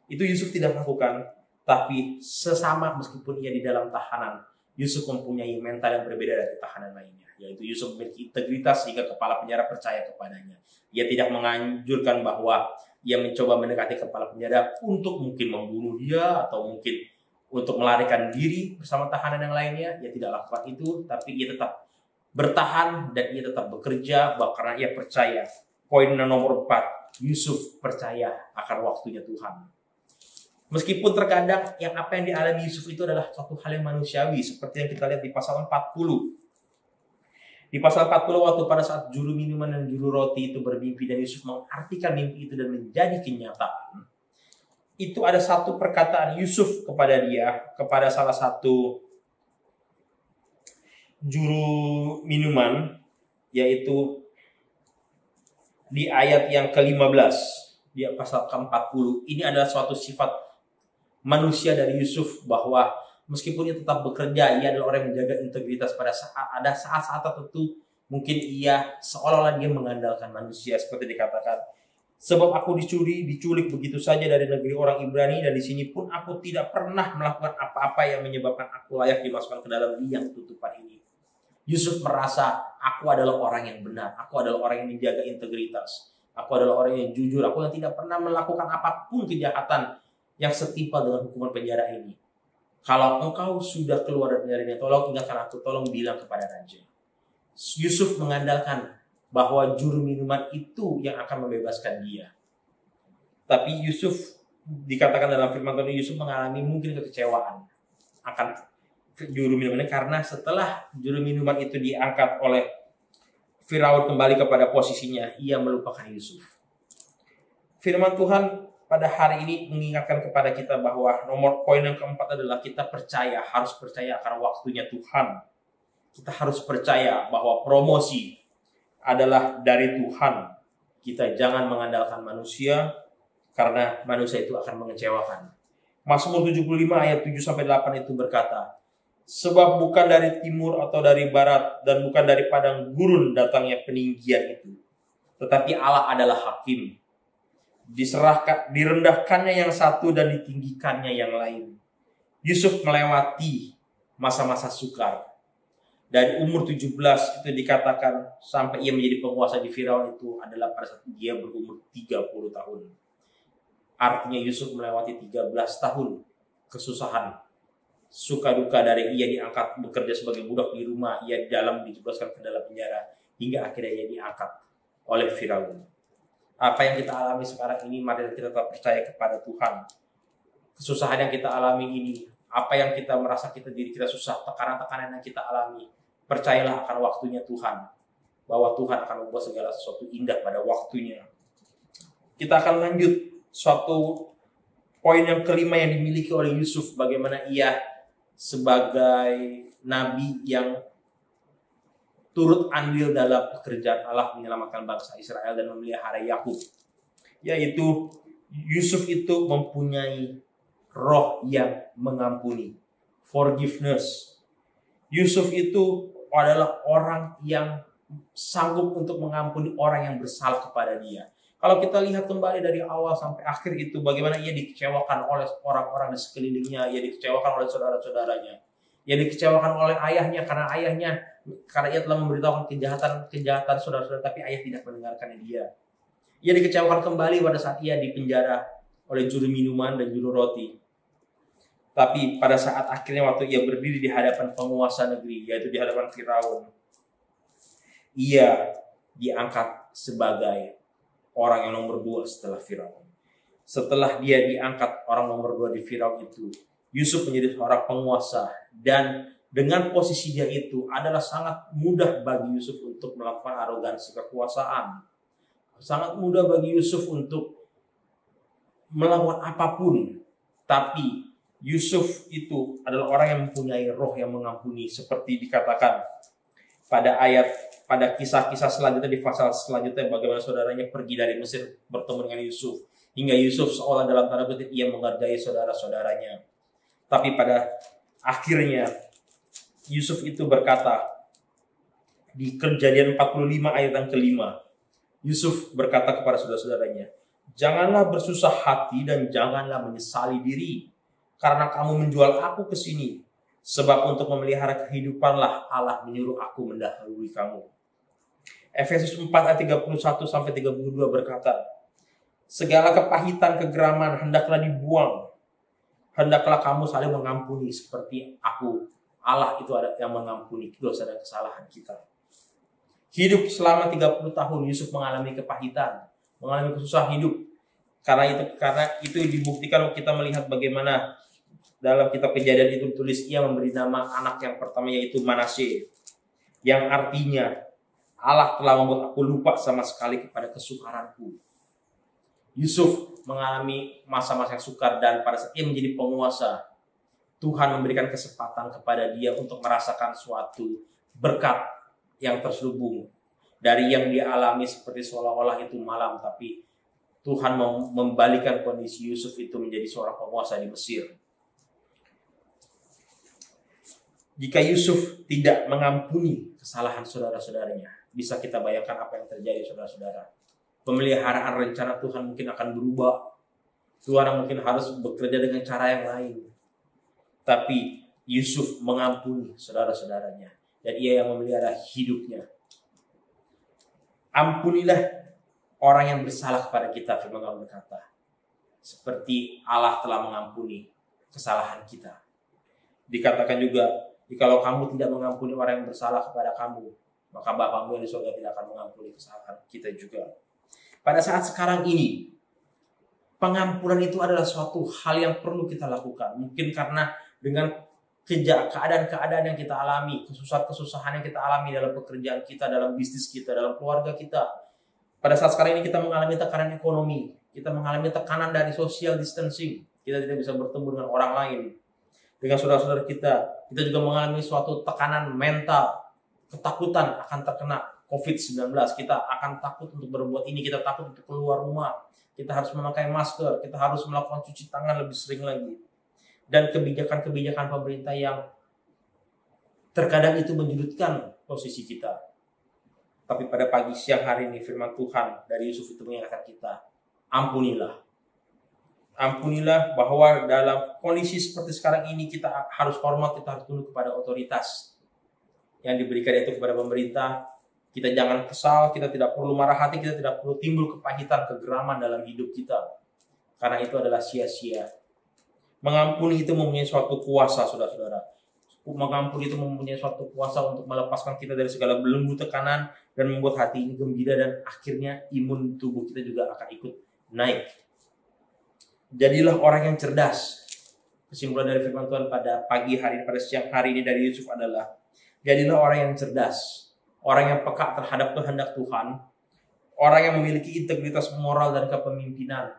C: Itu Yusuf tidak melakukan, tapi sesama meskipun ia di dalam tahanan, Yusuf mempunyai mental yang berbeda dari tahanan lainnya, yaitu Yusuf memiliki integritas sehingga kepala penjara percaya kepadanya. Ia tidak menganjurkan bahwa ia mencoba mendekati kepala penjara untuk mungkin membunuh dia atau mungkin untuk melarikan diri bersama tahanan yang lainnya. Ia tidak lakukan itu, tapi ia tetap bertahan dan ia tetap bekerja karena ia percaya. Poin nomor 4, Yusuf percaya akan waktunya Tuhan. Meskipun terkadang apa yang dialami Yusuf itu adalah suatu hal yang manusiawi, seperti yang kita lihat di pasal 40. Di pasal 40, waktu pada saat juru minuman dan juru roti itu bermimpi dan Yusuf mengartikan mimpi itu dan menjadi kenyataan. Itu ada satu perkataan Yusuf kepada salah satu juru minuman, yaitu di ayat yang ke-15, di pasal ke-40. Ini adalah suatu sifat manusia dari Yusuf, bahwa meskipun ia tetap bekerja, ia adalah orang yang menjaga integritas. Pada saat ada saat-saat tertentu mungkin ia seolah-olah dia mengandalkan manusia, seperti dikatakan, sebab aku diculik begitu saja dari negeri orang Ibrani, dan di sini pun aku tidak pernah melakukan apa-apa yang menyebabkan aku layak dimasukkan ke dalam liang tutupan ini. Yusuf merasa, aku adalah orang yang benar, aku adalah orang yang menjaga integritas, aku adalah orang yang jujur, aku yang tidak pernah melakukan apapun kejahatan yang setimpal dengan hukuman penjara ini. Kalau engkau sudah keluar dari penjara ini, tolong ingatkan aku, tolong bilang kepada raja. Yusuf mengandalkan bahwa juru minuman itu yang akan membebaskan dia. Tapi Yusuf, dikatakan dalam firman Tuhan, Yusuf mengalami mungkin kekecewaan akan juru minuman, karena setelah juru minuman itu diangkat oleh Firaun kembali kepada posisinya, ia melupakan Yusuf. Firman Tuhan pada hari ini mengingatkan kepada kita bahwa nomor poin yang keempat adalah kita harus percaya akan waktunya Tuhan. Kita harus percaya bahwa promosi adalah dari Tuhan. Kita jangan mengandalkan manusia, karena manusia itu akan mengecewakan. Mazmur 75 ayat 7-8 itu berkata, sebab bukan dari timur atau dari barat, dan bukan dari padang gurun datangnya peninggian itu, tetapi Allah adalah hakim. Direndahkannya yang satu dan ditinggikannya yang lain. Yusuf melewati masa-masa sukar. Dari umur 17 itu dikatakan sampai ia menjadi penguasa di Firaun itu adalah pada saat dia berumur 30 tahun. Artinya Yusuf melewati 13 tahun kesusahan, suka duka, dari ia diangkat bekerja sebagai budak di rumah, ia dijebloskan ke dalam penjara, hingga akhirnya ia diangkat oleh Firaun. Apa yang kita alami sekarang ini, mari kita tetap percaya kepada Tuhan. Kesusahan yang kita alami ini, apa yang kita merasa diri kita susah, tekanan-tekanan yang kita alami, percayalah akan waktunya Tuhan, bahwa Tuhan akan membuat segala sesuatu indah pada waktunya. Kita akan lanjut suatu poin yang kelima yang dimiliki oleh Yusuf, bagaimana ia sebagai nabi yang turut andil dalam pekerjaan Allah menyelamatkan bangsa Israel dan memelihara Yakub. Yaitu Yusuf itu mempunyai roh yang mengampuni, forgiveness. Yusuf itu adalah orang yang sanggup untuk mengampuni orang yang bersalah kepada dia. Kalau kita lihat kembali dari awal sampai akhir itu, bagaimana ia dikecewakan oleh orang-orang di sekelilingnya, ia dikecewakan oleh saudara-saudaranya, ia dikecewakan oleh ayahnya karena ia telah memberitahukan kejahatan saudara-saudara, tapi ayah tidak mendengarkan dia. Ia dikecewakan kembali pada saat ia dipenjara oleh juru minuman dan juru roti. Tapi pada saat akhirnya waktu ia berdiri di hadapan penguasa negeri, yaitu di hadapan Firaun, ia diangkat sebagai orang yang nomor 2 setelah Firaun. Setelah dia diangkat orang nomor 2 di Firaun itu, Yusuf menjadi seorang penguasa, dan dengan posisi dia itu adalah sangat mudah bagi Yusuf untuk melakukan arogansi kekuasaan. Sangat mudah bagi Yusuf untuk melakukan apapun. Tapi Yusuf itu adalah orang yang mempunyai roh yang mengampuni, seperti dikatakan pada kisah-kisah selanjutnya, di pasal selanjutnya, bagaimana saudaranya pergi dari Mesir bertemu dengan Yusuf, hingga Yusuf seolah dalam tanda kutip ia menghargai saudara-saudaranya. Tapi pada akhirnya Yusuf itu berkata di Kejadian 45 ayat yang kelima, Yusuf berkata kepada saudara-saudaranya, janganlah bersusah hati dan janganlah menyesali diri, karena kamu menjual aku ke sini, sebab untuk memelihara kehidupanlah Allah menyuruh aku mendahului kamu. Efesus 4 ayat 31-32 berkata, segala kepahitan, kegeraman hendaklah dibuang. Hendaklah kamu saling mengampuni seperti aku, Allah itu ada yang mengampuni dosa dan kesalahan kita. Hidup selama 30 tahun Yusuf mengalami kepahitan, mengalami kesusahan hidup. Karena itu dibuktikan kita melihat bagaimana dalam kitab Kejadian itu ditulis ia memberi nama anak yang pertama yaitu Manasye, yang artinya Allah telah membuat aku lupa sama sekali kepada kesukaranku. Yusuf mengalami masa-masa yang sukar, dan pada saat ia menjadi penguasa, Tuhan memberikan kesempatan kepada dia untuk merasakan suatu berkat yang terselubung, Dari yang dia alami seperti seolah-olah itu malam, tapi Tuhan membalikan kondisi Yusuf itu menjadi seorang penguasa di Mesir. Jika Yusuf tidak mengampuni kesalahan saudara-saudaranya, bisa kita bayangkan apa yang terjadi saudara-saudara. Pemeliharaan rencana Tuhan mungkin akan berubah. Tuhan mungkin harus bekerja dengan cara yang lain. Tapi Yusuf mengampuni saudara-saudaranya. Dan ia yang memelihara hidupnya. Ampunilah orang yang bersalah kepada kita, firman Allah berkata. Seperti Allah telah mengampuni kesalahan kita. Dikatakan juga, jikalau kamu tidak mengampuni orang yang bersalah kepada kamu, maka Bapamu yang di surga tidak akan mengampuni kesalahan kita juga. Pada saat sekarang ini, pengampunan itu adalah suatu hal yang perlu kita lakukan. Mungkin karena dengan keadaan-keadaan yang kita alami, kesusahan-kesusahan yang kita alami dalam pekerjaan kita, dalam bisnis kita, dalam keluarga kita. Pada saat sekarang ini kita mengalami tekanan ekonomi, kita mengalami tekanan dari social distancing, kita tidak bisa bertemu dengan orang lain. Dengan saudara-saudara kita juga mengalami suatu tekanan mental, ketakutan akan terkena COVID-19. Kita akan takut untuk berbuat ini, kita takut untuk keluar rumah, kita harus memakai masker, kita harus melakukan cuci tangan lebih sering lagi. Dan kebijakan-kebijakan pemerintah yang terkadang itu menyudutkan posisi kita. Tapi pada pagi siang hari ini firman Tuhan dari Yusuf itu mengingatkan kita, ampunilah. Ampunilah bahwa dalam kondisi seperti sekarang ini kita harus hormat, kita harus tunduk kepada otoritas yang diberikan itu kepada pemerintah. Kita jangan kesal, kita tidak perlu marah hati, kita tidak perlu timbul kepahitan, kegeraman dalam hidup kita. Karena itu adalah sia-sia. Mengampuni itu mempunyai suatu kuasa, saudara-saudara. Mengampuni itu mempunyai suatu kuasa untuk melepaskan kita dari segala belenggu tekanan dan membuat hati ini gembira, dan akhirnya imun tubuh kita juga akan ikut naik. Jadilah orang yang cerdas. Kesimpulan dari firman Tuhan pada pagi hari, pada siang hari ini dari Yusuf adalah, jadilah orang yang cerdas, orang yang peka terhadap kehendak Tuhan, orang yang memiliki integritas moral dan kepemimpinan,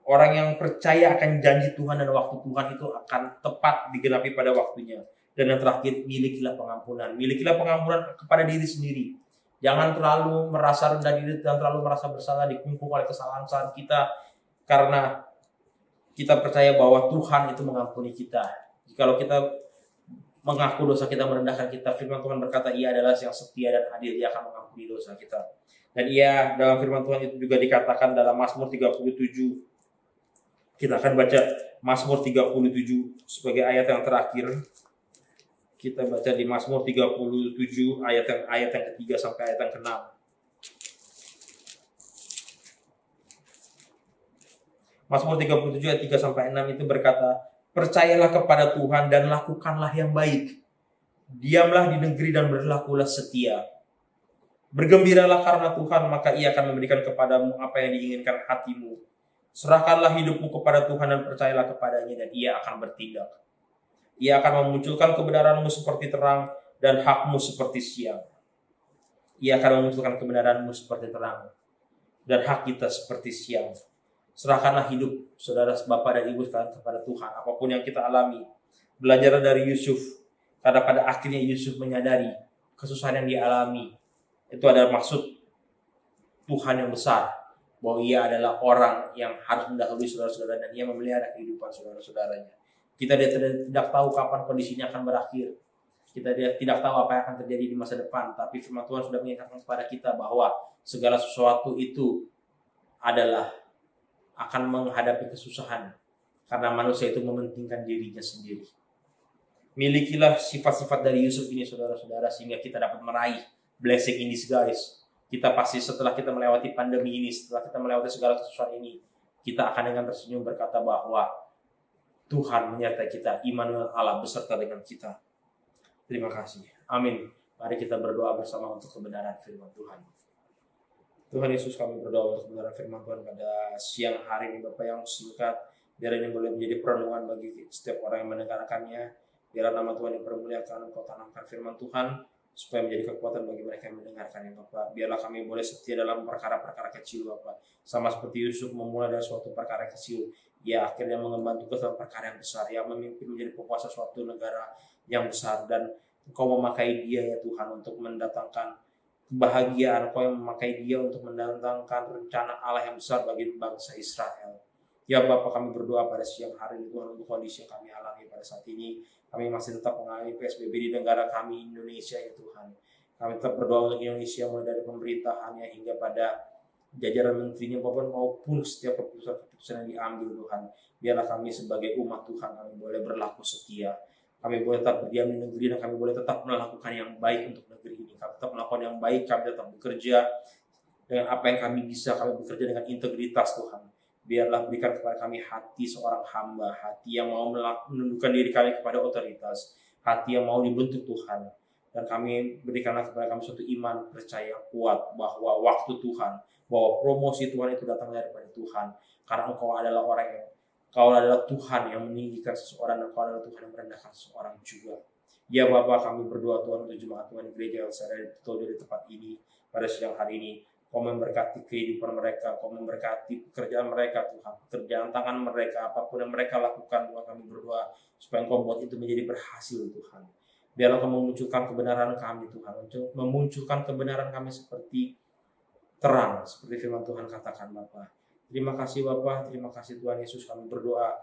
C: orang yang percaya akan janji Tuhan dan waktu Tuhan itu akan tepat digenapi pada waktunya. Dan yang terakhir, milikilah pengampunan. Milikilah pengampunan kepada diri sendiri. Jangan terlalu merasa rendah diri dan terlalu merasa bersalah, dikungkung oleh kesalahan-kesalahan kita. Karena kita percaya bahwa Tuhan itu mengampuni kita. Jikalau kita mengaku dosa kita, merendahkan kita, firman Tuhan berkata ia adalah yang setia dan adil, ia akan mengampuni dosa kita. Dan ia dalam firman Tuhan itu juga dikatakan dalam Mazmur 37. Kita akan baca Mazmur 37 sebagai ayat yang terakhir. Kita baca di Mazmur 37 ayat yang ketiga sampai ayat yang ke-6. Mazmur 37 ayat 3 sampai 6 itu berkata, percayalah kepada Tuhan dan lakukanlah yang baik. Diamlah di negeri dan berlakulah setia. Bergembiralah karena Tuhan, maka ia akan memberikan kepadamu apa yang diinginkan hatimu. Serahkanlah hidupmu kepada Tuhan dan percayalah kepadanya, dan ia akan bertindak. Ia akan memunculkan kebenaranmu seperti terang dan hakmu seperti siang. Ia akan memunculkan kebenaranmu seperti terang dan hak kita seperti siang. Serahkanlah hidup saudara, bapak dan ibu sekalian kepada Tuhan. Apapun yang kita alami, belajar dari Yusuf. Karena pada akhirnya Yusuf menyadari kesusahan yang dialami itu adalah maksud Tuhan yang besar. Bahwa ia adalah orang yang harus mendahului saudara-saudara dan ia memelihara kehidupan saudara-saudaranya. Kita tidak tahu kapan kondisi ini akan berakhir. Kita tidak tahu apa yang akan terjadi di masa depan. Tapi firman Tuhan sudah mengingatkan kepada kita bahwa segala sesuatu itu adalah akan menghadapi kesusahan. Karena manusia itu mementingkan dirinya sendiri. Milikilah sifat-sifat dari Yusuf ini saudara-saudara, sehingga kita dapat meraih blessing in disguise. Kita pasti setelah kita melewati pandemi ini, setelah kita melewati segala kesusahan ini, kita akan dengan tersenyum berkata bahwa Tuhan menyertai kita, Immanuel, Allah beserta dengan kita. Terima kasih. Amin. Mari kita berdoa bersama untuk kebenaran firman Tuhan. Tuhan Yesus, kami berdoa untuk kebenaran firman Tuhan pada siang hari ini, Bapak yang singkat. Biar ini boleh menjadi perenungan bagi setiap orang yang mendengarkannya. Biar nama Tuhan dipermuliakan, Engkau tanamkan firman Tuhan, supaya menjadi kekuatan bagi mereka yang mendengarkannya, Bapak. Biarlah kami boleh setia dalam perkara-perkara kecil, Bapak. Sama seperti Yusuf memulai dari suatu perkara kecil, ia akhirnya mengemban tugas dalam perkara yang besar, yang memimpin menjadi penguasa suatu negara yang besar. Dan Engkau memakai dia, ya Tuhan, untuk mendatangkan kebahagiaan, Engkau yang memakai dia untuk mendatangkan rencana Allah yang besar bagi bangsa Israel. Ya Bapa, kami berdoa pada siang hari ini Tuhan untuk kondisi yang kami alami pada saat ini. Kami masih tetap mengalami PSBB di negara kami Indonesia ya Tuhan. Kami tetap berdoa untuk Indonesia mulai dari pemerintahannya hingga pada jajaran menterinya maupun setiap keputusan yang diambil Tuhan. Biarlah kami sebagai umat Tuhan kami boleh berlaku setia. Kami boleh tetap berdiam di negeri dan kami boleh tetap melakukan yang baik untuk negeri ini. Kami tetap melakukan yang baik, kami tetap bekerja dengan apa yang kami bisa, kami bekerja dengan integritas Tuhan. Biarlah berikan kepada kami hati seorang hamba, hati yang mau menundukkan diri kami kepada otoritas, hati yang mau dibentuk Tuhan. Dan kami berikanlah kepada kami suatu iman percaya kuat bahwa waktu Tuhan, bahwa promosi Tuhan itu datang daripada Tuhan. Karena Engkau adalah orang yang, Engkau adalah Tuhan yang meninggikan seseorang dan Engkau adalah Tuhan yang merendahkan seseorang juga. Ya Bapa, kami berdoa Tuhan untuk jemaat Tuhan di gereja Elsada di tempat ini pada siang hari ini. Kau memberkati kehidupan mereka, Kau memberkati pekerjaan mereka Tuhan, pekerjaan tangan mereka, apapun yang mereka lakukan Tuhan, kami berdoa supaya Engkau buat itu menjadi berhasil Tuhan. Biarlah Kau memunculkan kebenaran kami Tuhan, memunculkan kebenaran kami seperti terang, seperti firman Tuhan katakan Bapa. Terima kasih Bapa, terima kasih Tuhan Yesus, kami berdoa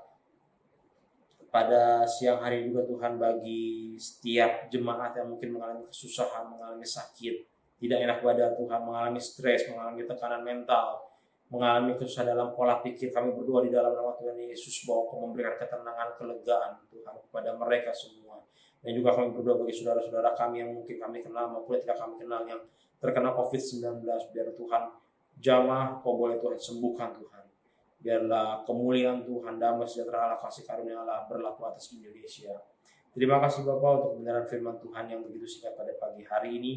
C: pada siang hari juga Tuhan bagi setiap jemaat yang mungkin mengalami kesusahan, mengalami sakit, tidak enak badan Tuhan, mengalami stres, mengalami tekanan mental, mengalami kesusahan dalam pola pikir. Kami berdoa di dalam nama Tuhan Yesus bahwa Kau memberikan ketenangan, kelegaan Tuhan kepada mereka semua. Dan juga kami berdoa bagi saudara-saudara kami yang mungkin kami kenal maupun tidak kami kenal yang terkena COVID-19. Biar Tuhan jamah Kau boleh Tuhan sembuhkan Tuhan. Biarlah kemuliaan Tuhan, damai sejahtera Allah, kasih karunia Allah berlaku atas Indonesia. Terima kasih Bapa untuk kebenaran firman Tuhan yang begitu singkat pada pagi hari ini.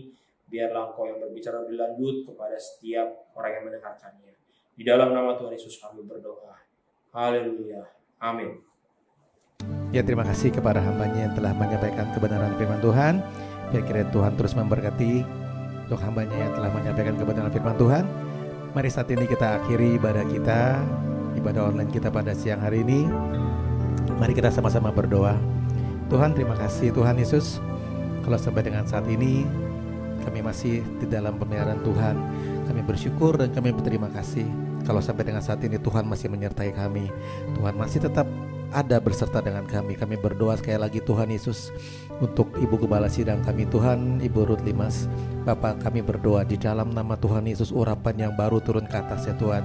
C: Biarlah Engkau yang berbicara lebih lanjut kepada setiap orang yang mendengarkannya. Di dalam nama Tuhan Yesus kami berdoa. Haleluya. Amin.
A: Ya, terima kasih kepada hambanya yang telah menyampaikan kebenaran firman Tuhan. Biar kiranya Tuhan terus memberkati untuk hambanya yang telah menyampaikan kebenaran firman Tuhan. Mari saat ini kita akhiri ibadah kita, ibadah online kita pada siang hari ini. Mari kita sama-sama berdoa. Tuhan, terima kasih Tuhan Yesus, kalau sampai dengan saat ini kami masih di dalam pemeliharaan Tuhan. Kami bersyukur dan kami berterima kasih kalau sampai dengan saat ini Tuhan masih menyertai kami. Tuhan masih tetap ada berserta dengan kami. Kami berdoa sekali lagi Tuhan Yesus untuk Ibu Gembala Sidang kami Tuhan, Ibu Ruth Limas. Bapak, kami berdoa di dalam nama Tuhan Yesus, urapan yang baru turun ke atas ya Tuhan.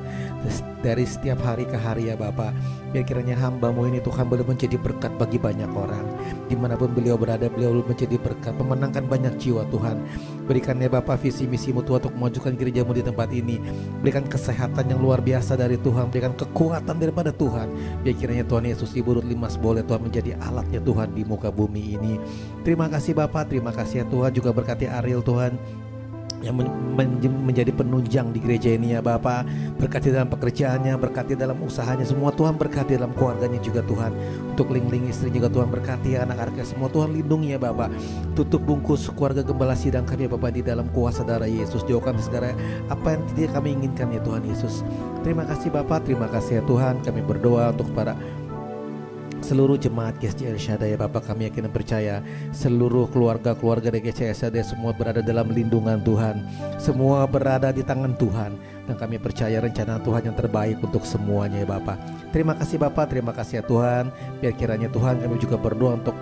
A: Dari setiap hari ke hari ya Bapak, biar kiranya hamba-Mu ini Tuhan boleh menjadi berkat bagi banyak orang. Dimanapun beliau berada, beliau menjadi berkat, memenangkan banyak jiwa Tuhan. Berikan ya Bapak visi misi-Mu Tuhan untuk memajukan gereja-Mu di tempat ini. Berikan kesehatan yang luar biasa dari Tuhan, berikan kekuatan daripada Tuhan. Biar kiranya Tuhan Yesus, Ibu Ruth Limas boleh Tuhan menjadi alatnya Tuhan di muka bumi ini. Terima kasih Bapak, terima kasih ya Tuhan. Juga berkati Ariel Tuhan yang menjadi penunjang di gereja ini ya Bapak. Berkati dalam pekerjaannya, berkati dalam usahanya semua Tuhan, berkati dalam keluarganya juga Tuhan. Untuk Ling-Ling istri juga Tuhan, berkati anak-anaknya semua Tuhan, lindungi ya Bapak. Tutup bungkus keluarga Gembala Sidang kami ya Bapak di dalam kuasa darah Yesus. Jauhkan segala apa yang tidak kami inginkan ya Tuhan Yesus. Terima kasih Bapak, terima kasih ya Tuhan. Kami berdoa untuk para seluruh jemaat GSJ Elshada ya Bapak, kami yakin dan percaya seluruh keluarga-keluarga dari GSJ Elshada semua berada dalam lindungan Tuhan, semua berada di tangan Tuhan, dan kami percaya rencana Tuhan yang terbaik untuk semuanya ya Bapak. Terima kasih Bapak, terima kasih ya Tuhan. Biar kiranya Tuhan, kami juga berdoa untuk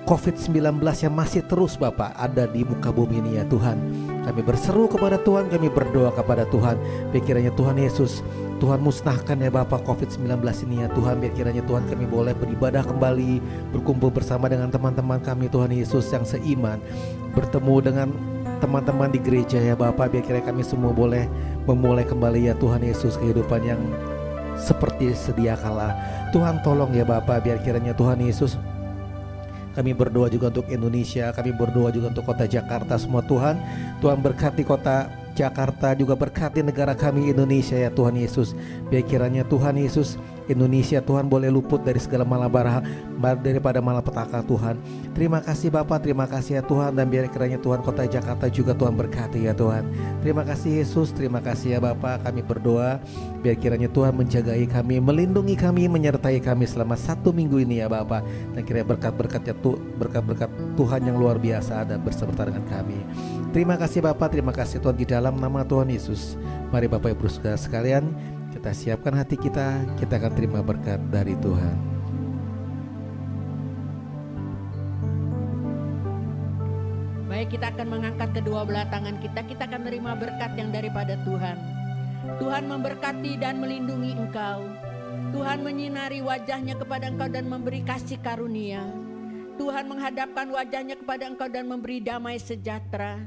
A: COVID-19 yang masih terus Bapak ada di muka bumi ini ya Tuhan. Kami berseru kepada Tuhan, kami berdoa kepada Tuhan. Biar kiranya Tuhan Yesus, Tuhan musnahkan ya Bapak COVID-19 ini ya Tuhan. Biar kiranya Tuhan kami boleh beribadah kembali, berkumpul bersama dengan teman-teman kami Tuhan Yesus yang seiman, bertemu dengan teman-teman di gereja ya Bapak. Biar kiranya kami semua boleh memulai kembali ya Tuhan Yesus kehidupan yang seperti sedia kala. Tuhan tolong ya Bapak, biar kiranya Tuhan Yesus, kami berdoa juga untuk Indonesia, kami berdoa juga untuk kota Jakarta semua Tuhan. Tuhan berkati kota Jakarta, juga berkati negara kami Indonesia ya Tuhan Yesus. Biar kiranya Tuhan Yesus, Indonesia Tuhan boleh luput dari segala malapetaka, daripada malapetaka Tuhan. Terima kasih Bapak, terima kasih ya Tuhan. Dan biar kiranya Tuhan kota Jakarta juga Tuhan berkati ya Tuhan. Terima kasih Yesus, terima kasih ya Bapak. Kami berdoa biar kiranya Tuhan menjagai kami, melindungi kami, menyertai kami selama 1 minggu ini ya Bapak. Dan kiranya berkat-berkat Tuhan yang luar biasa ada bersama dengan kami. Terima kasih Bapak, terima kasih Tuhan, di dalam nama Tuhan Yesus. Mari Bapak Ibu saudara sekalian, kita siapkan hati kita akan terima berkat dari Tuhan.
D: Baik, kita akan mengangkat kedua belah tangan kita akan menerima berkat yang daripada Tuhan. Tuhan memberkati dan melindungi engkau. Tuhan menyinari wajahnya kepada engkau dan memberi kasih karunia. Tuhan menghadapkan wajahnya kepada engkau dan memberi damai sejahtera.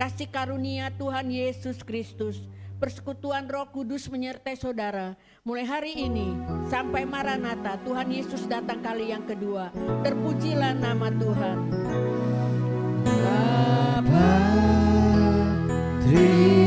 D: Kasih karunia Tuhan Yesus Kristus, persekutuan Roh Kudus menyertai saudara. Mulai hari ini sampai Maranatha, Tuhan Yesus datang kali yang kedua. Terpujilah nama Tuhan.
A: Bapa, terima